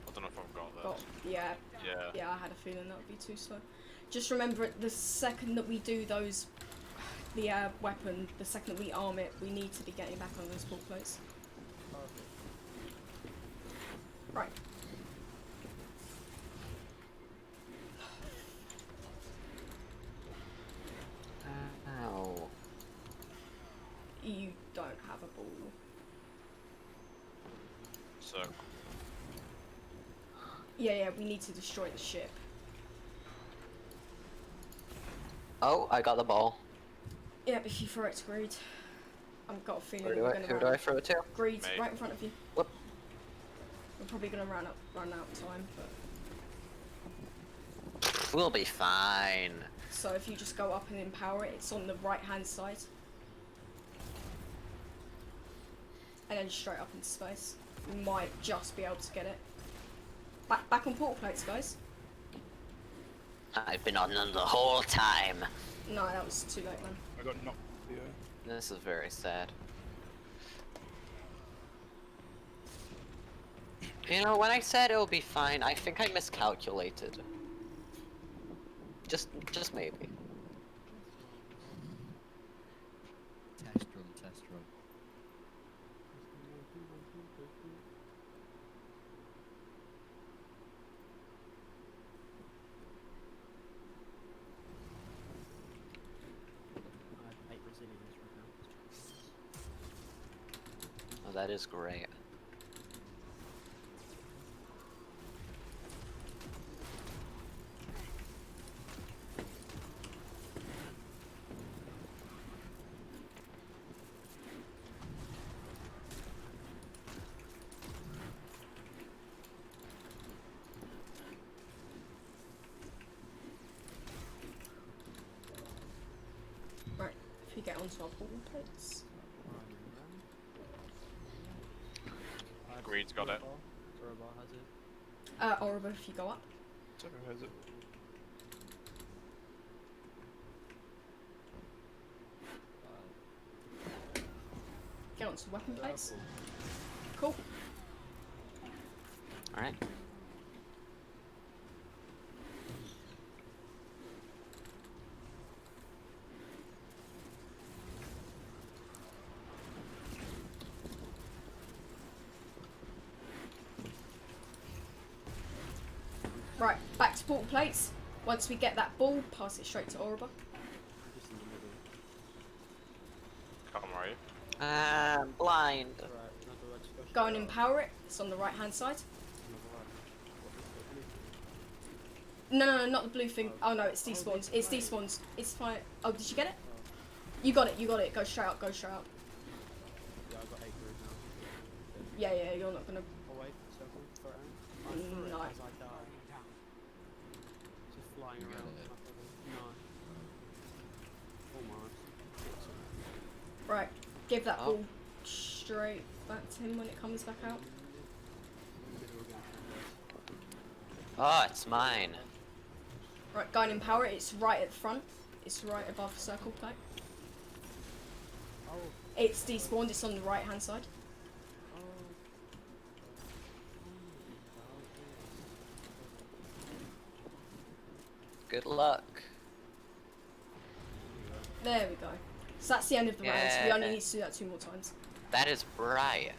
I don't know if I've got that. Got, yeah, Yeah. yeah, I had a feeling that would be too slow. Just remember, the second that we do those, the weapon, the second that we arm it, we need to be getting back on those port plates. Right. Ow. You don't have a ball. So, Yeah, we need to destroy the ship. Oh, I got the ball. Yeah, if you throw it to greed. I've got a feeling Who that do we're I, going who to do I throw it to? Greed, Me. right in front of you. Whoop. We're probably going to run out of time, but... We'll be fine. So if you just go up and empower it, it's on the right hand side. And then straight up into space. We might just be able to get it. Back on portal plates, guys. I've been on them the whole time. No, that was too late, man. I got knocked. Yeah. This is very sad. You know, when I said it would be fine, I think I miscalculated. Just maybe. Test run, test run. I have 8 resilience right now. Oh, that is great. Right, if you get onto our portal plates. Greed's got it. Crowbar has it. Orba, if you go up. So who has it? Get onto weapon plates. Cool. Alright. Right, back to portal plates. Once we get that ball, pass it straight to Orba. Just in the middle. Come right. I'm blind. Right, another right, just Go and straight up. empower it. It's on the right hand side. Another right. What is it? Anything? No, not the blue thing. Oh no, it's despawns. It's despawns. It's fine. Oh, did you get it? You got it, you got it. Go straight up, go straight up. Yeah, I've got 8 grid now. Yeah, you're not gonna... Oh wait, circle, throw it out. I threw it No. as I died. Just flying You got around. it. Nice. Give that Oh. ball straight back to him when it comes back out. Oh, it's mine. Right, guiding power. It's right at the front. It's right above circle plate. Oh, It's despawned. It's on the right hand side. oh. Good luck. There we go. So that's the end of the round. So we only Yeah. need to do that 2 more times. That is Brian.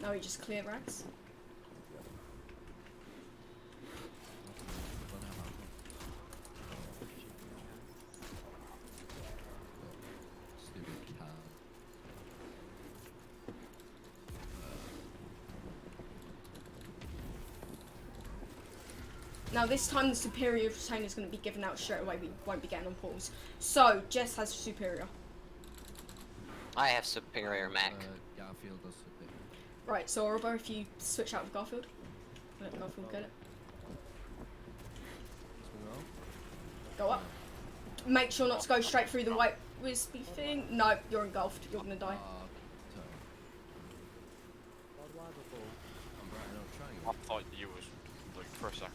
Now we just clear rags. Stupid cow. Now this time the superior retainer is going to be given out straight away. We won't be getting on portals. So Jess has superior. I have superior mech. Garfield does something. Right. So Orobo, if you switch out with Garfield, let Garfield get it. Swing around. Go up. Make sure not to go straight through the white wispy thing. No, you're engulfed. You're gonna die. So, God, why the ball? I'm right now I triangle. thought you was like for a second.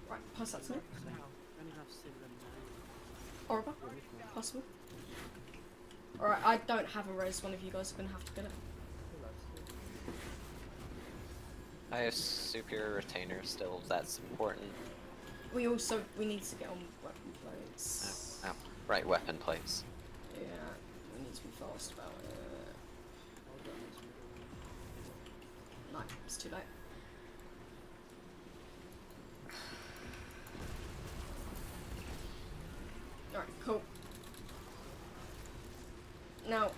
Right. Pass that to me. So how? I only have similar names. Orobo, possible. Alright. I don't have a res. One of you guys are gonna have to get it. I have superior retainer still. If that's important. We need to get on weapon plates. Oh, right, weapon plates. Yeah, we need to be fast about it. No, it's too late. Alright, cool. Now,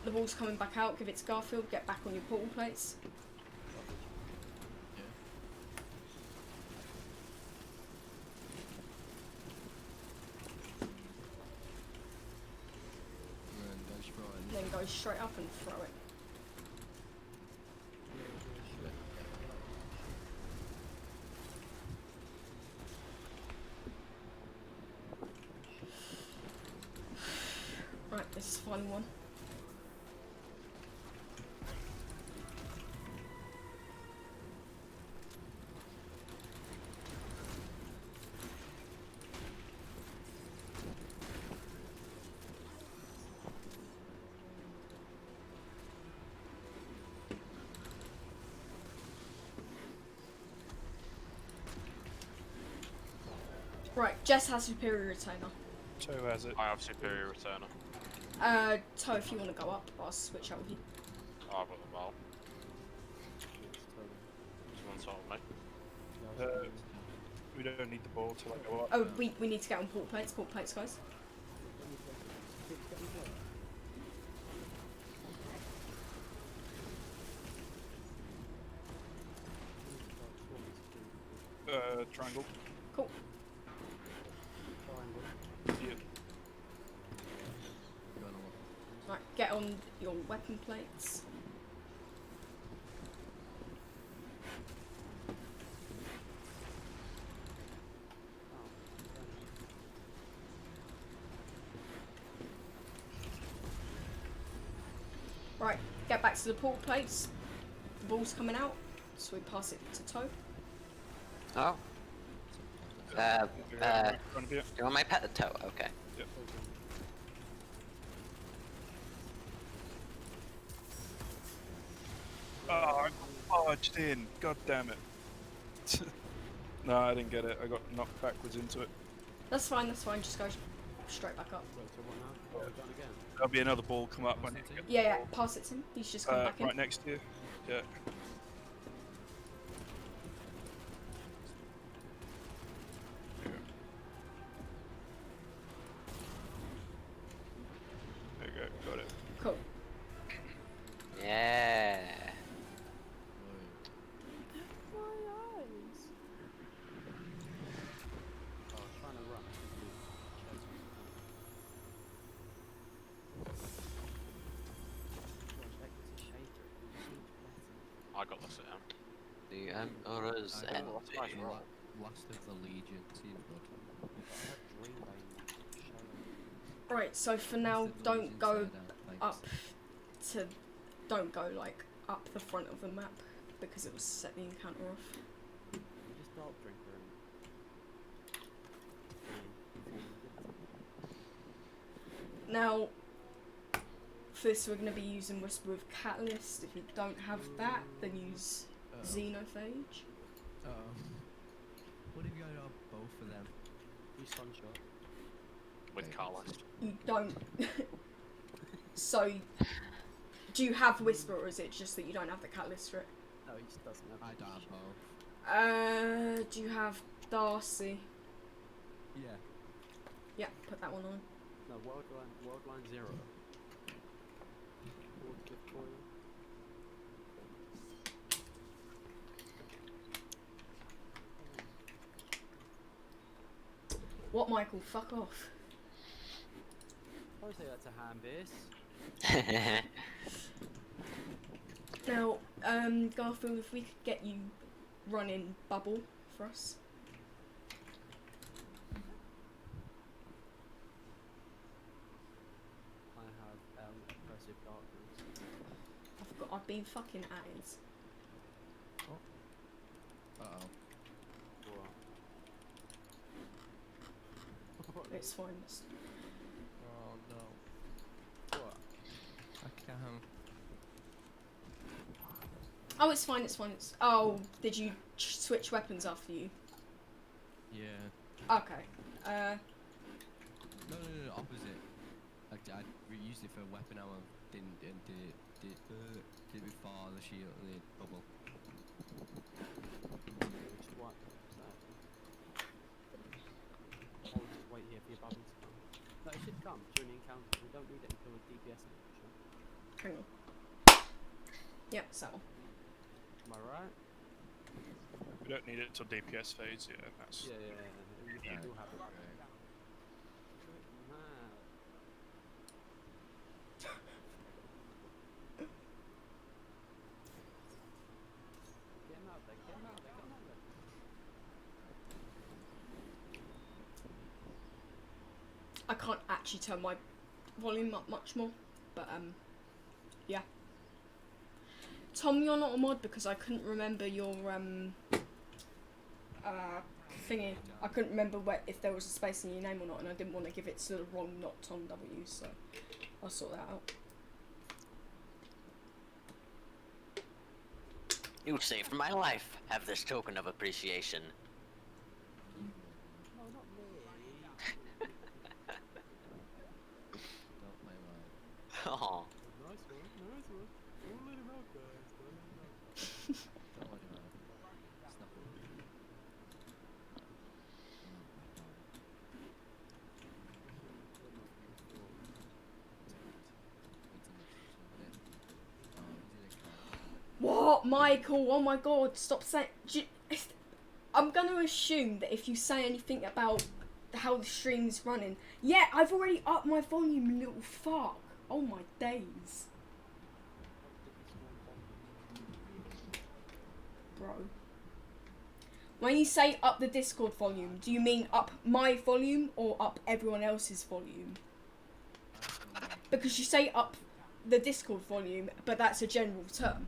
the ball's coming back out. Give it to Garfield. Get back on your portal plates. Yeah. And then go straight. Then go straight up and throw it. Right, this is the final one. Right, Jess has superior retainer. So who has it? I have superior returner. Toe, if you want to go up, I'll switch out with you. Oh, I've got the ball. Someone told me. We don't need the ball to like go up. Oh, we need to get on port plates, guys. Triangle. Cool. Yeah. Going on. Right, get on your weapon plates. Right, get back to the port plates. The ball's coming out, so we pass it to Toe. Oh. Yeah, right in front of you. Do you want my pet toe? Okay. Oh, I barged in. God damn it. No, I didn't get it. I got knocked backwards into it. That's fine, just go straight back up. Wait, so what now? What have we done again? There'll be another ball come up when you get the Yeah, ball. pass it to him. He's just come back in. Right next to you. Yeah. There you go. Got it. Cool. Yeah. Oh, I was trying to run. I got this at him. The Emperor's I got Oh, that's nice envy. roll. Last of the Legion seems good. I have Dreambane Shadow. Right, so for Last now, of the don't Legion go side out, up thanks. to, don't go like up the front of the map because it will set the encounter off. You just Dark Drinker and Now, for this we're going to be using Whisper with Catalyst. If you don't have that, then use Xenophage. What if you had both of them? use Sunshot. With Okay. Carlos. You don't. So, do you have Whisper, or is it just that you don't have the Catalyst for it? No, he just doesn't have I don't have both. Do you have Darcy? Yeah. Yeah, put that one on. No, Worldline 0. World Victoria. What, Michael? Fuck off. I would say that's a hand base. Now, Garfield, if we could get you running Bubble for us. I have Oppressive Darkness. I've been fucking at it. Uh-oh. What? It's fine. Oh no. What? I can't. Oh, it's fine. It's fine. Oh, did you switch weapons after you? Yeah. Okay. No, opposite. Like, I reused it for weapon ammo, did it before the shield, the bubble. Just what? I'll just wait here for your bubble to come. No, it should come during the encounter. We don't need it until the DPS encryption. Hang on. Yep, so. Am I right? We don't need it till DPS phase, yeah, that's... Yeah. You Right. will have it. Right. Mad. Get him out there, get him out there, get him out there. I can't actually turn my volume up much more, but yeah. Tom, you're not a mod because I couldn't remember your thingy. I couldn't remember if there was a space in your name or not, and I didn't want to give it to the wrong not Tom W, so I'll sort that out. You saved my life. Have this token of appreciation. No, not me. Don't play mine. Oh, Nice one, nice one. Don't let him out, guys. Don't let him out. Don't worry about it. It's not good. What, Michael? Oh my God! Stop saying. I'm gonna assume that if you say anything about how the stream's running, yeah, I've already upped my volume, little fuck. Oh my days, bro. When you say up the Discord volume, do you mean up my volume or up everyone else's volume? Because you say up the Discord volume, but that's a general term.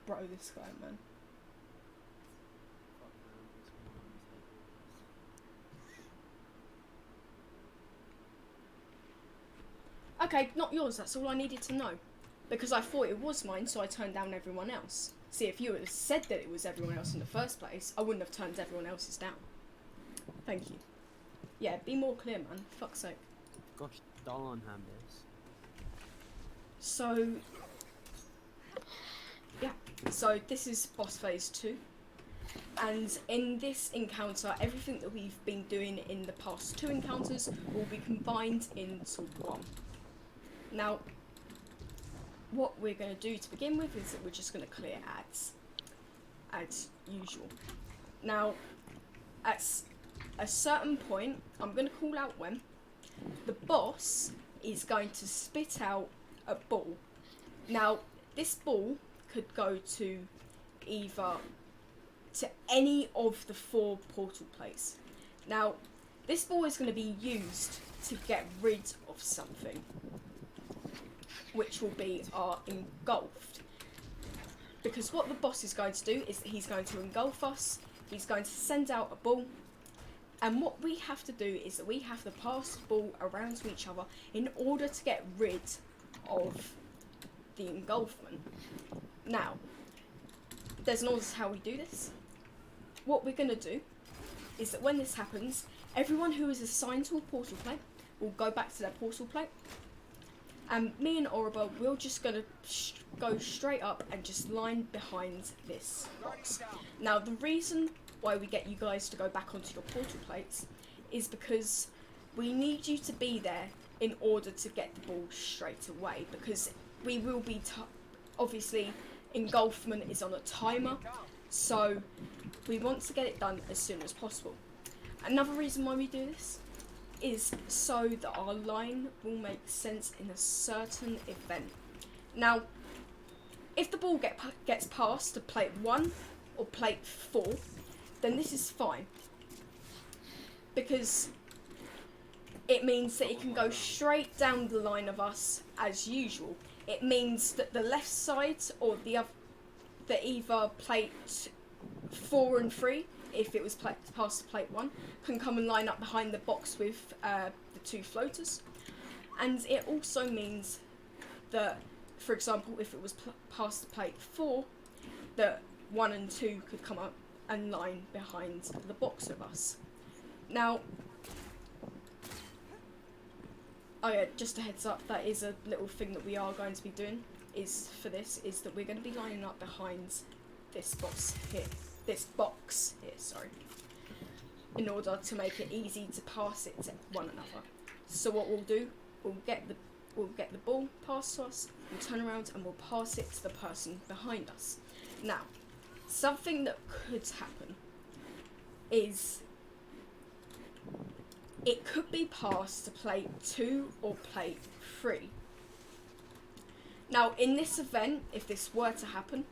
Bro, this guy, man. Fuck, man, this one is Okay, not yours, that's all I needed to know. Because I thought it was mine, so I turned down everyone else. See, if you had said that it was everyone else in the first place, I wouldn't have turned everyone else's down. Thank you. Yeah, be more clear, man. Fuck's sake. Gosh darn, Hambis. So... yeah, so this is boss phase 2. And in this encounter, everything that we've been doing in the past 2 encounters will be combined into one. Now, what we're going to do to begin with is that we're just going to clear ads, as usual. Now, at a certain point, I'm going to call out when, the boss is going to spit out a ball. Now, this ball could go to either to any of the 4 portal plates. Now, this ball is going to be used to get rid of something, which will be our engulfed. Because what the boss is going to do is that he's going to engulf us, he's going to send out a ball, and what we have to do is that we have to pass the ball around to each other in order to get rid of the engulfment. Now, there's an order to how we do this. What we're going to do is that when this happens, everyone who is assigned to a portal plate will go back to their portal plate. And me and Oriba, we're just going to go straight up and just line behind this box. Now, the reason why we get you guys to go back onto your portal plates is because we need you to be there in order to get the ball straight away. Because we will be, obviously, engulfment is on a timer, so we want to get it done as soon as possible. Another reason why we do this is so that our line will make sense in a certain event. Now, if the ball gets passed to plate 1 or plate 4, then this is fine, because it means that it can go straight down the line of us as usual. It means that the left side or the other, that either plate 4 and 3, if it was passed to plate 1, can come and line up behind the box with the 2 floaters. And it also means that, for example, if it was passed to plate 4, that 1 and 2 could come up and line behind the box of us. Now, oh yeah, just a heads up, that is a little thing that we are going to be doing, is that we're going to be lining up behind this box here, sorry, in order to make it easy to pass it to one another. So what we'll do, we'll get the ball passed to us, we'll turn around and we'll pass it to the person behind us. Now, something that could happen is it could be passed to plate 2 or plate 3. Now, in this event, if this were to happen,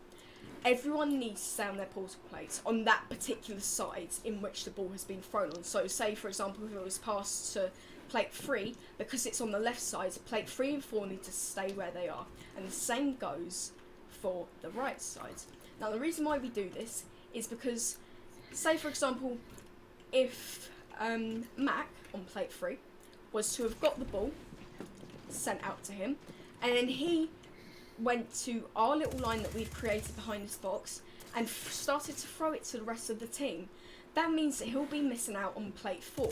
everyone needs to stay on their portal plates on that particular side in which the ball has been thrown on. So say, for example, if it was passed to plate 3, because it's on the left side, plate 3 and 4 need to stay where they are. And the same goes for the right side. Now, the reason why we do this is because, say, for example, if Mac on plate 3 was to have got the ball sent out to him, and then he went to our little line that we've created behind this box and started to throw it to the rest of the team, that means that he'll be missing out on plate 4.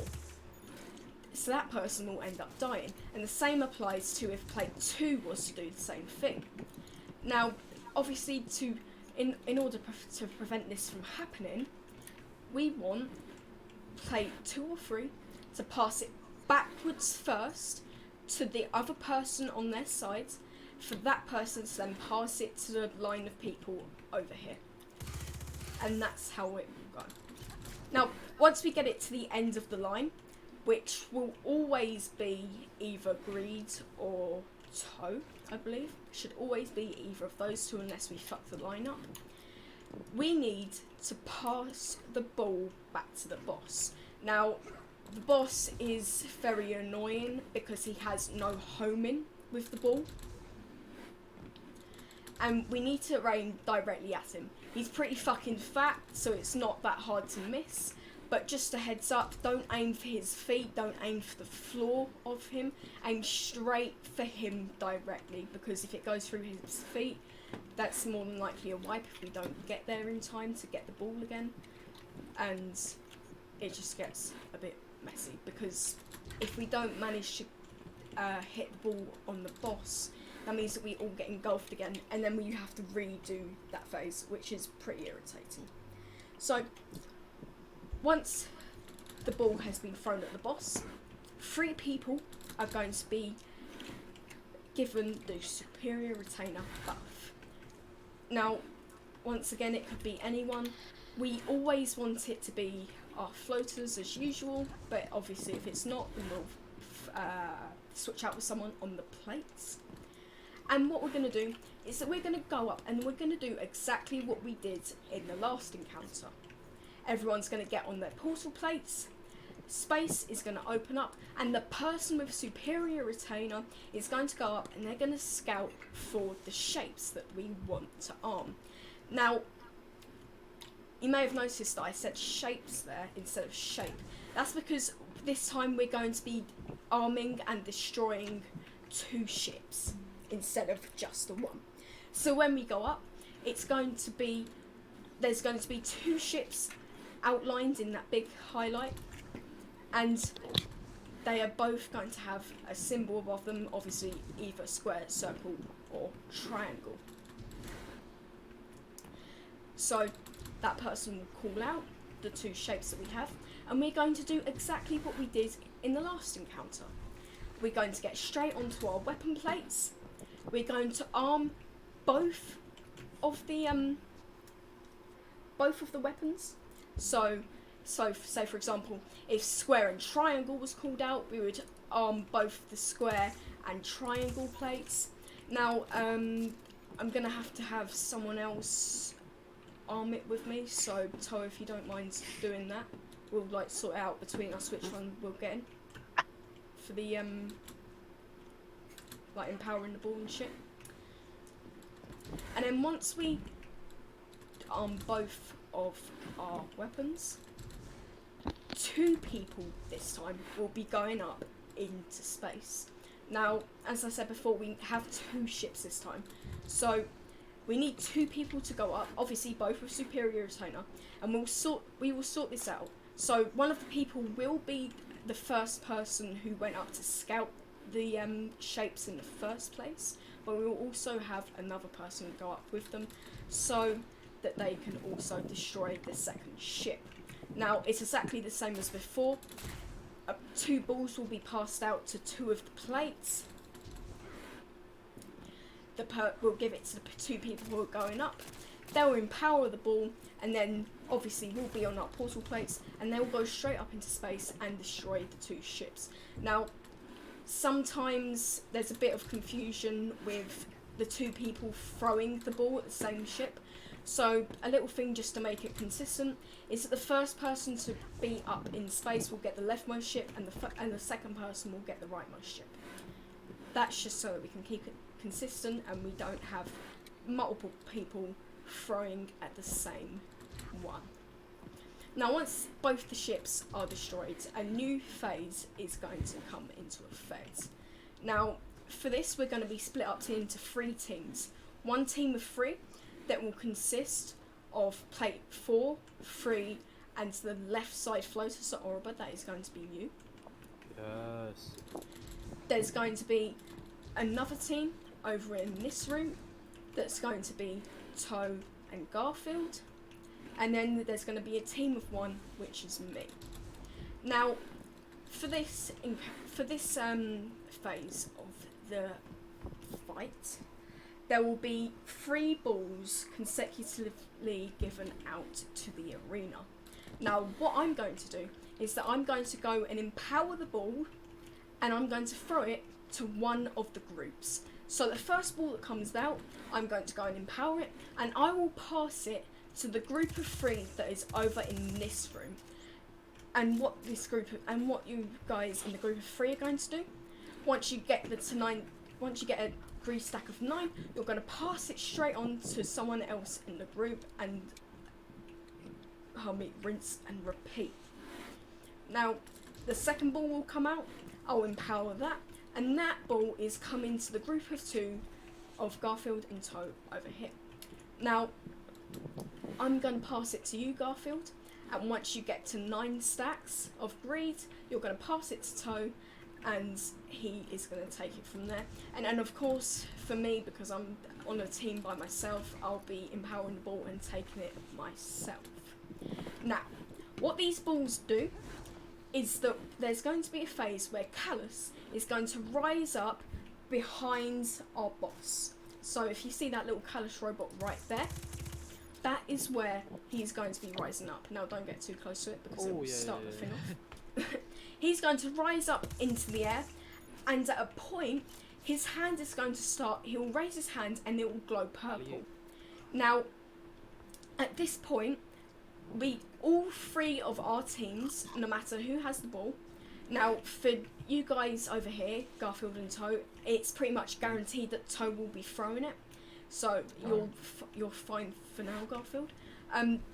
So that person will end up dying. And the same applies to if plate 2 was to do the same thing. Now, obviously, in order to prevent this from happening, we want plate 2 or 3 to pass it backwards first to the other person on their side, for that person to then pass it to the line of people over here. And that's how it will go. Now, once we get it to the end of the line, which will always be either greed or toe, I believe, should always be either of those two unless we fuck the line up, we need to pass the ball back to the boss. Now, the boss is very annoying because he has no homing with the ball, and we need to aim directly at him. He's pretty fucking fat, so it's not that hard to miss, but just a heads up, don't aim for his feet, don't aim for the floor of him, aim straight for him directly, because if it goes through his feet, that's more than likely a wipe if we don't get there in time to get the ball again, and it just gets a bit messy, because if we don't manage to hit the ball on the boss, that means that we all get engulfed again, and then we have to redo that phase, which is pretty irritating. So, once the ball has been thrown at the boss, 3 people are going to be given the superior retainer buff. Now, once again, it could be anyone. We always want it to be our floaters as usual, but obviously if it's not, then we'll switch out with someone on the plates. And what we're going to do is that we're going to go up and we're going to do exactly what we did in the last encounter. Everyone's going to get on their portal plates, space is going to open up, and the person with superior retainer is going to go up and they're going to scout for the shapes that we want to arm. Now, you may have noticed that I said shapes there instead of shape. That's because this time we're going to be arming and destroying 2 ships instead of just the 1. So when we go up, there's going to be 2 ships outlined in that big highlight, and they are both going to have a symbol above them, obviously either square, circle or triangle. So that person will call out the 2 shapes that we have, and we're going to do exactly what we did in the last encounter. We're going to get straight onto our weapon plates. We're going to arm both of the weapons. So say for example, if square and triangle was called out, we would arm both the square and triangle plates. Now, I'm gonna have to have someone else arm it with me. So Toe, if you don't mind doing that, we'll like sort out between us which one we'll get in for the like empowering the ball and shit. And then once we arm both of our weapons, 2 people this time will be going up into space. Now, as I said before, we have 2 ships this time, so we need 2 people to go up, obviously both with superior retainer, and we will sort this out. So one of the people will be the first person who went up to scout the shapes in the first place, but we will also have another person go up with them so that they can also destroy the second ship. Now, it's exactly the same as before. 2 balls will be passed out to 2 of the plates. We'll give it to the 2 people who are going up. They'll empower the ball, and then obviously we'll be on our portal plates, and they'll go straight up into space and destroy the 2 ships. Now, sometimes there's a bit of confusion with the 2 people throwing the ball at the same ship. So a little thing just to make it consistent is that the first person to be up in space will get the leftmost ship, and the second person will get the rightmost ship. That's just so that we can keep it consistent and we don't have multiple people throwing at the same one. Now, once both the ships are destroyed, a new phase is going to come into effect. Now, for this, we're going to be split up into 3 teams. 1 team of 3 that will consist of plate 4, 3, and the left side floater, so Orba, that is going to be you. Yes. There's going to be another team over in this room that's going to be Toe and Garfield. And then there's going to be a team of 1, which is me. Now, for this phase of the fight, there will be 3 balls consecutively given out to the arena. Now, what I'm going to do is that I'm going to go and empower the ball, and I'm going to throw it to one of the groups. So the first ball that comes out, I'm going to go and empower it, and I will pass it to the group of 3 that is over in this room. And what you guys in the group of 3 are going to do, once you get a green stack of 9, you're going to pass it straight on to someone else in the group, and rinse and repeat. Now, the second ball will come out, I'll empower that, and that ball is coming to the group of 2 of Garfield and Toe over here. Now, I'm going to pass it to you, Garfield, and once you get to 9 stacks of greed, you're going to pass it to Toe, and he is going to take it from there. And then, of course, for me, because I'm on a team by myself, I'll be empowering the ball and taking it myself. Now, what these balls do is that there's going to be a phase where Callus is going to rise up behind our boss. So if you see that little Callus robot right there, that is where he's going to be rising up. Now, don't get too close to it because it will start the thing off. He's going to rise up into the air, and at a point, his hand is going to start, he'll raise his hand and it will glow purple. Alley-oop. Now, at this point, all three of our teams, no matter who has the ball, now for you guys over here, Garfield and Toe, it's pretty much guaranteed that Toe will be throwing it. So you're fine for now, Garfield.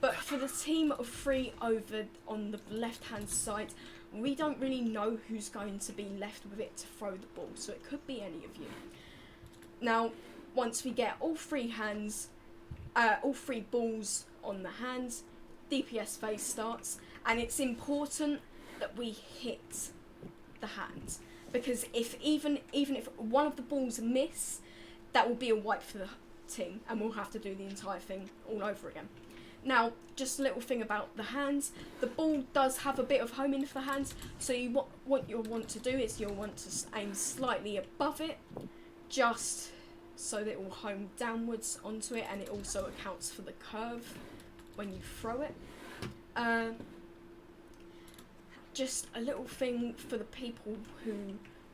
But for the team of three over on the left-hand side, we don't really know who's going to be left with it to throw the ball, so it could be any of you. Now, once we get all three balls on the hands, DPS phase starts, and it's important that we hit the hand, because even if one of the balls miss, that will be a wipe for the team, and we'll have to do the entire thing all over again. Now, just a little thing about the hands. The ball does have a bit of homing for the hands, so what you'll want to do is you'll want to aim slightly above it, just so that it will home downwards onto it, and it also accounts for the curve when you throw it. Just a little thing for the people who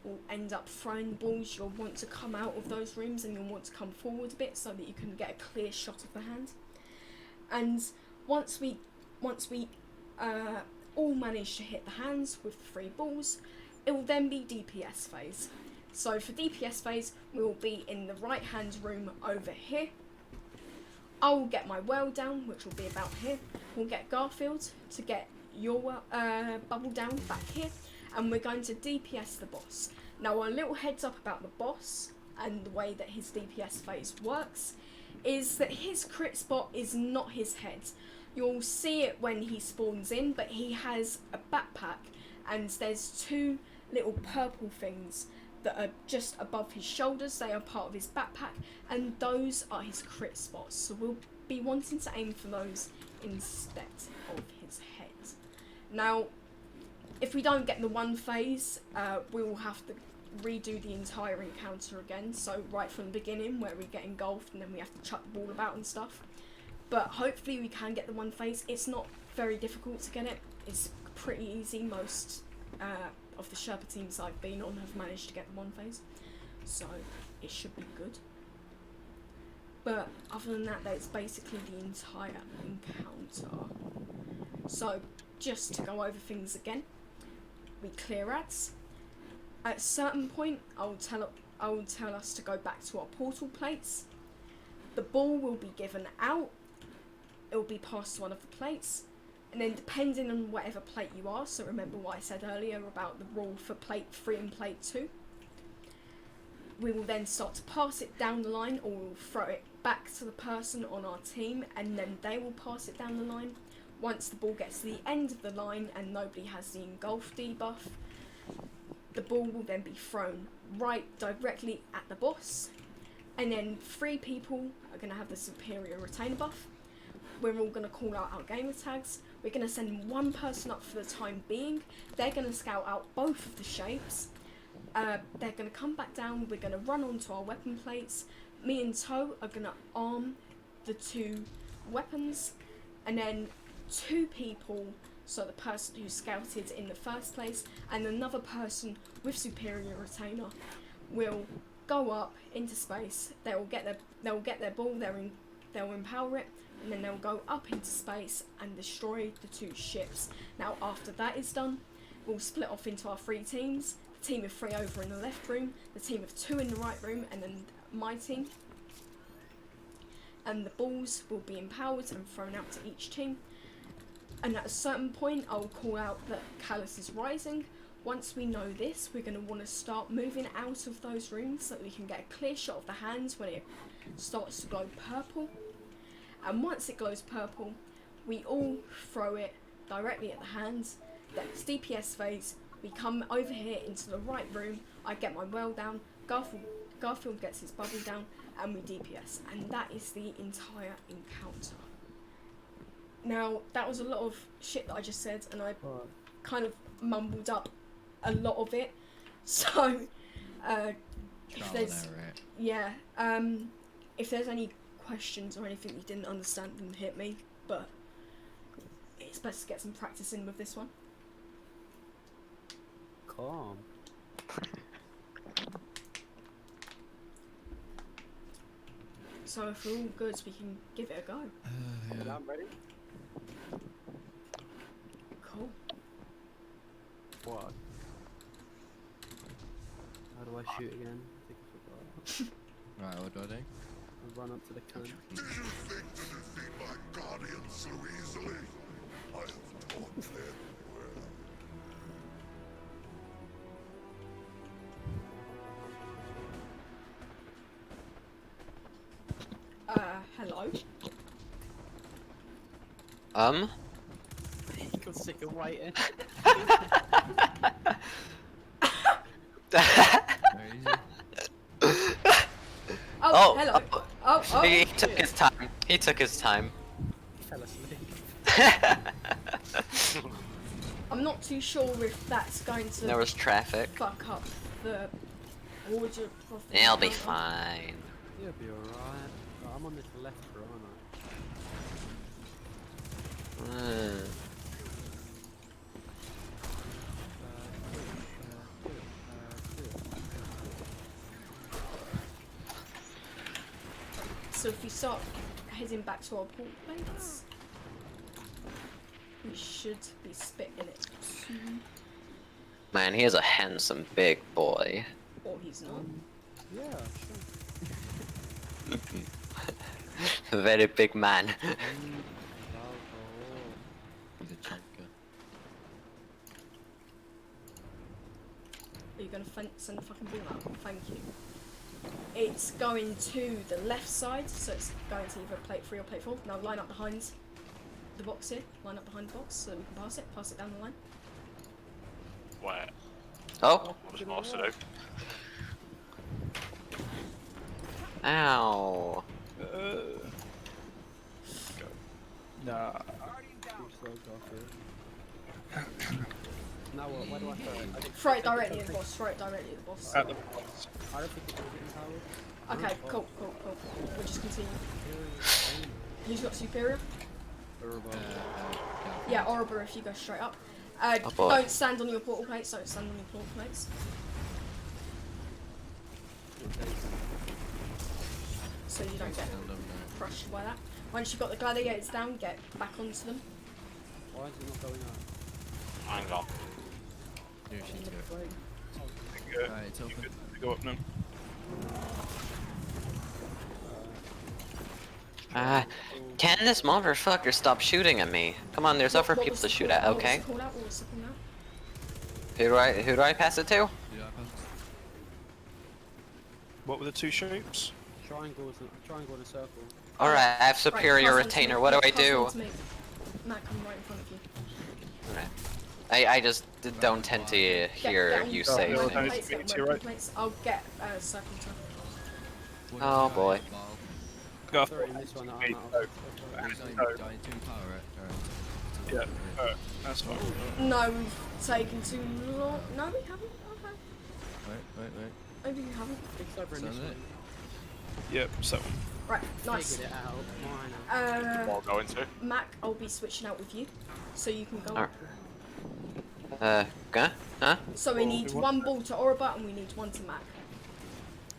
will end up throwing balls, you'll want to come out of those rooms and you'll want to come forward a bit so that you can get a clear shot of the hand. And once we all manage to hit the hands with the 3 balls, it will then be DPS phase. So for DPS phase, we will be in the right hand room over here. I will get my well down, which will be about here. We'll get Garfield to get your bubble down back here, and we're going to DPS the boss. Now, a little heads up about the boss and the way that his DPS phase works is that his crit spot is not his head. You'll see it when he spawns in, but he has a backpack and there's 2 little purple things that are just above his shoulders. They are part of his backpack, and those are his crit spots, so we'll be wanting to aim for those instead of his head. Now, if we don't get the 1 phase, we will have to redo the entire encounter again, so right from the beginning where we get engulfed and then we have to chuck the ball about and stuff. But hopefully we can get the 1 phase. It's not very difficult to get it, it's pretty easy. Most of the Sherpa teams I've been on have managed to get the 1 phase, so it should be good. But other than that, that's basically the entire encounter. So just to go over things again, we clear ads. At a certain point, I will tell us to go back to our portal plates. The ball will be given out. It will be passed to one of the plates, and then depending on whatever plate you are, so remember what I said earlier about the rule for plate 3 and plate 2, we will then start to pass it down the line, or we'll throw it back to the person on our team, and then they will pass it down the line. Once the ball gets to the end of the line and nobody has the engulf debuff, the ball will then be thrown right directly at the boss, and then 3 people are going to have the superior retainer buff. We're all going to call out our gamer tags. We're going to send 1 person up for the time being. They're going to scout out both of the shapes. They're going to come back down. We're going to run onto our weapon plates. Me and Toe are going to arm the 2 weapons, and then 2 people, so the person who scouted in the first place and another person with superior retainer, will go up into space. They'll get their ball. They'll empower it, and then they'll go up into space and destroy the 2 ships. Now, after that is done, we'll split off into our 3 teams. The team of 3 over in the left room, the team of 2 in the right room, and then my team. And the balls will be empowered and thrown out to each team. And at a certain point, I'll call out that Callus is rising. Once we know this, we're going to want to start moving out of those rooms so that we can get a clear shot of the hands when it starts to glow purple. And once it glows purple, we all throw it directly at the hands. That's DPS phase. We come over here into the right room. I get my well down. Garfield gets his bubble down, and we DPS. And that is the entire encounter. Now, that was a lot of shit that I just said, and I kind of mumbled up a lot of it. So, if there's if there's any questions or anything you didn't understand, then hit me. But it's best to get some practice in with this one. Calm. So if we're all good, we can give it a go. Yeah, I'm ready. Cool. What? How do I shoot again? I think I forgot. Right, what do I do? I run up to the cannon. Do you think to defeat my guardian so easily? I have taught them well. Hello. He got sick of waiting. Very easy. Oh, hello. Oh. He took his time. He took his time. He fell asleep. I'm not too sure if that's going to There was traffic. fuck up the order of the It'll be encounter. fine. You'll be alright. Oh, I'm on this left for aren't I? So if we start heading back to our port plates, we should be spitting it soon. Man, he is a handsome big boy. Or he's not. Yeah, sure. A very big man. He's a chunker. Are you going to send the fucking ball out? Thank you. It's going to the left side, so it's going to either plate 3 or plate 4. Now line up behind the box here. Line up behind the box so that we can pass it. Pass it down the line. Where? Oh! What was Master do? Ow! Nah. Too slow, Garfield. Now what? Where do I throw it? I think- Throw it directly at the boss. Throw it directly at the boss. At the box. I don't think it's going to get empowered. Okay, cool. We'll just continue. Who's got superior? Yeah, Orba if you go straight up. Oh boy. Don't stand on your portal plates, don't stand on your portal plates. So you don't get crushed by that. Once you've got the gladiators down, get back onto them. Why is it not going up? Hang on. Here she goes. Go, Right, it's open. go up now. Can this motherfucker stop shooting at me? Come on, there's other people to shoot at, okay? What was the call out? Who do I pass it to? Yeah, I passed. What were the two shapes? Triangle and a circle. Alright, I have superior Right, pass on to retainer, me. what do I Pass do? on to me. Matt, come right in front of you. Alright. I just don't tend to hear on you the say no, portal no, things. plates, get it's on your the right. plates. I'll get circle to. What Oh, is boy. Ball? Go Throw it in this one that I'm Okay, out no. of. He's not No. even dying to empower it. Yeah, that's fine. No, we've taken too long. No, we haven't. Okay. Wait. Maybe we haven't. It's over in So this is one. it? Yep, so Right, nice. Figured it out. Mine. What going to? Mac, I'll be switching out with you, so you can go. Alright. Huh? So we Well, need we want- one ball to Orba and we need one to Mac.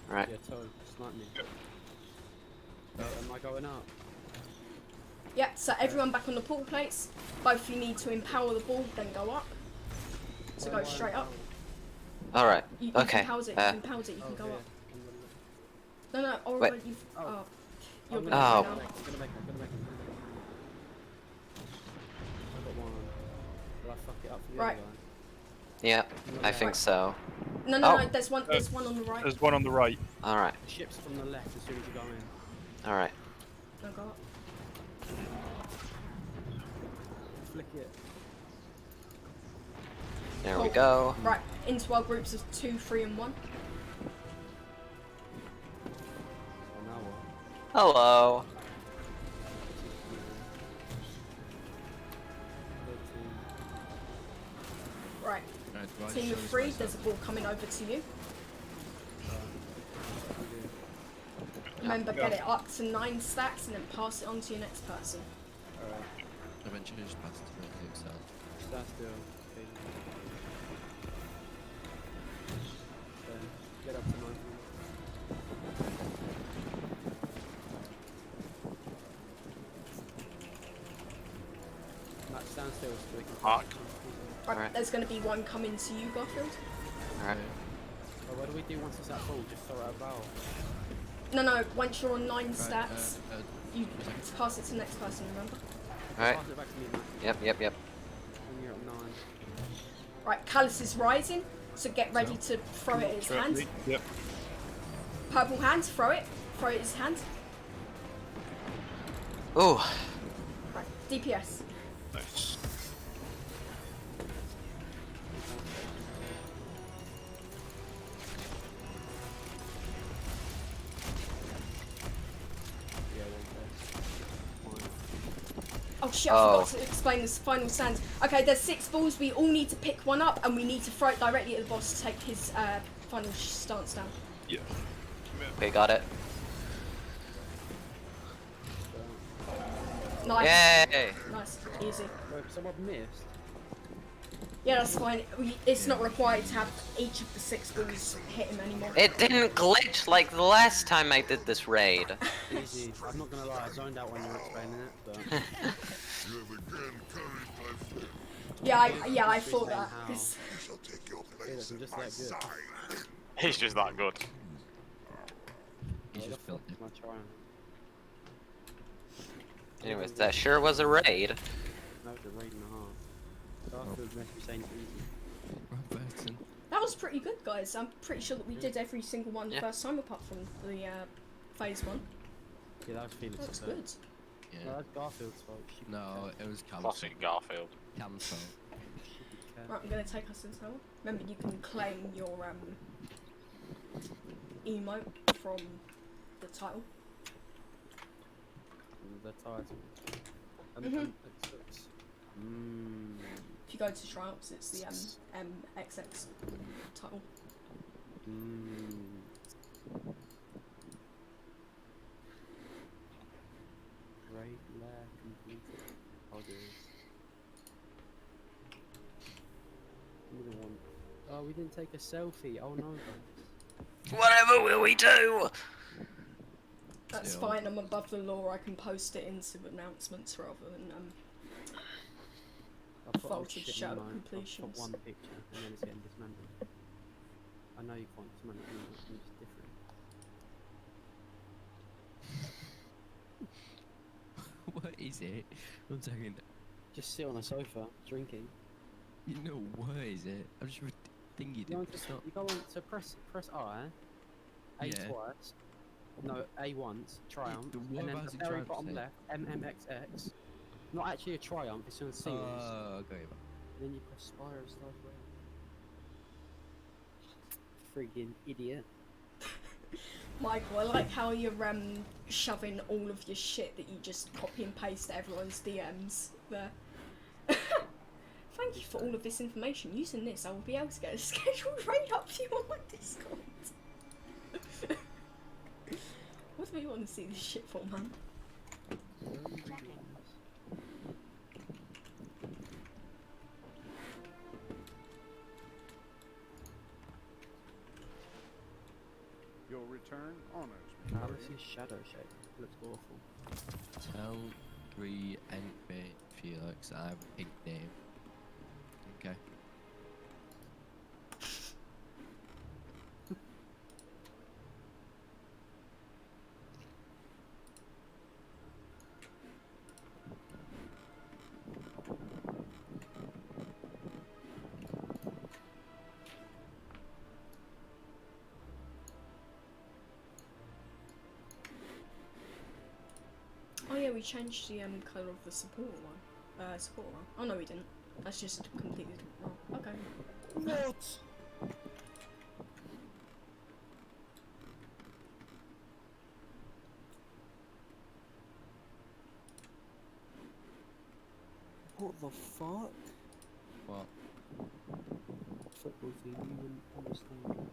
Right. Yeah, Toad, snipe me. Am I going up? Yeah, so everyone back on the portal plates. Both you need to empower the ball, then go up. So Where go am I straight up. empowered? Alright. You Okay. can pause it, you can pause it, you Oh, can go here. up. I'm gonna look. No, Orba, Wait. you've. Oh. Oh. You're I'm gonna Oh. go now. I'm gonna make it. I got one. Will I fuck it up for the Right. other guy? Yeah, I think so. No, Oh. there's one on the right. there's one on the right. Alright. The ship's from the left as soon as you go in. Alright. No, go up. Flick it. There we Cool. go. Right, into our groups of 2, 3, and 1. Oh, now what? Hello. 13. Right, Right, do I team show of this 3, myself? there's a ball coming over to you. Okay. Remember, get it up to 9 stacks and then pass it on to your next person. Alright. Eventually just pass it to me itself. Stand still. Okay. Then get up to 9. still so we can Mark. Right, Alright. there's going to be one coming to you, Garfield. Alright. So what do we do once it's at full? Just throw it at barrel. No, once you're on 9 Right, stats, you a second. pass it to the next person, remember? Alright. Pass it back to me, Matt. Yep. When you're at 9. Right, Callus is rising, so get ready to throw it at his Throw it at hand. me. Yep. Purple hand, throw it. Throw it at his hand. Ooh. Right, DPS. Nice. Yeah, one first. Oh shit, I forgot to explain this final stand. Okay, there's 6 balls, we all need to pick one up and we need to throw it directly at the boss to take his final stance down. Yeah. Okay, got it. Nice. Yay! Nice, easy. Wait, someone missed? Yeah, that's fine. It's not required to have each of the 6 balls hit him anymore. It didn't glitch like the last time I did this raid. Easy. I'm not gonna lie, I zoned out when you were explaining it, but... You have again carried my flame. Yeah, I thought that. 'Cause You shall take your Yeah, place I'm at just my that good. side. He's just that good. He's Where just the fuck filthy. is my triumph? Anyways, that sure was a raid. That was a raid and a half. Garfield must be saying it's easy. Robertson. that was pretty good, guys. I'm pretty sure that we did every single one the Yeah. first time apart from the phase 1. Yeah, that was Felix's That's fault. good. No, Yeah. that's Garfield's fault. She No, it was Cam's Classic Garfield. Cam's fault. Right, I'm gonna take us into that one. Remember, you can claim your emote from the title. The title. Mhm. If you go to Triumphs, it's the MXX title. Great lair completed. I'll do this. We didn't want... Oh, we didn't take a selfie. Oh no, guys. Whatever will we do? That's Still. fine. I'm above the law. I can post it into announcements rather than I put Voltage shit shadow emote, I'll completions. put one picture and then it's getting dismantled. I know you can't dismantle it, it's just different. What is it? 1 second. Just sit on a sofa, drinking. You know, what is it? I'm just thinking You go, on to, you go on to press I, A Yeah. twice, no, A once, Triumph, the what and then about the the very Triumph bottom say? left, MMXX. Not actually a Triumph, it's on singles. Oh, okay. And then you press Spire and stuff. Friggin' idiot. Michael, I like how you're shoving all of your shit that you just copy and paste everyone's DMs there. Thank you for all of this information. Using this, I will be able to get a scheduled raid up to you on my Discord. What do you want to see this shit for, man? Your return honors me. Alice's shadow shape looks awful. Tell re-entry Felix I have a pig name. Okay. Oh yeah, we changed the colour of the support one. Oh no, we didn't. That's just completely wrong. Okay. What? What the fuck? What? Football team, you wouldn't understand.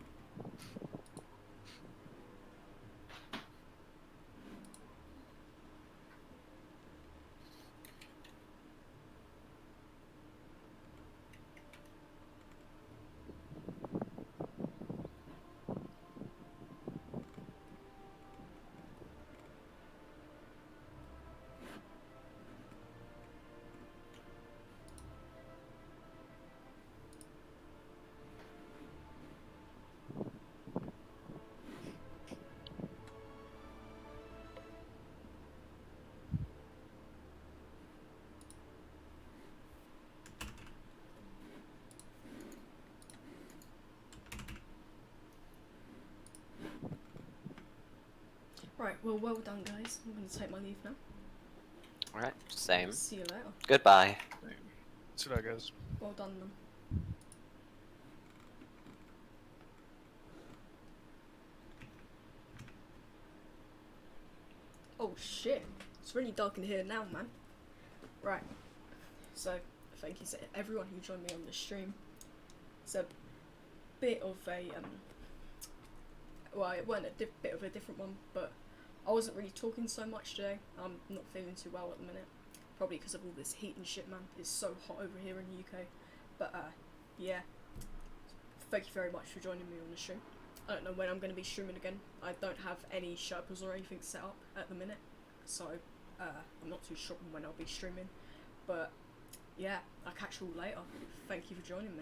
Right, well done, guys. I'm going to take my leave now. Alright, same. See you later. Goodbye. See that, guys. Well done, then. Oh shit, it's really dark in here now, man. Right, so thank you to everyone who joined me on this stream. It's a bit of a, well, it wasn't a bit of a different one, but I wasn't really talking so much today. I'm not feeling too well at the minute. Probably because of all this heat and shit, man. It's so hot over here in the UK. But, yeah. Thank you very much for joining me on the stream. I don't know when I'm going to be streaming again. I don't have any sherpas or anything set up at the minute. So, I'm not too sure when I'll be streaming. But, yeah, I'll catch you all later. Thank you for joining me.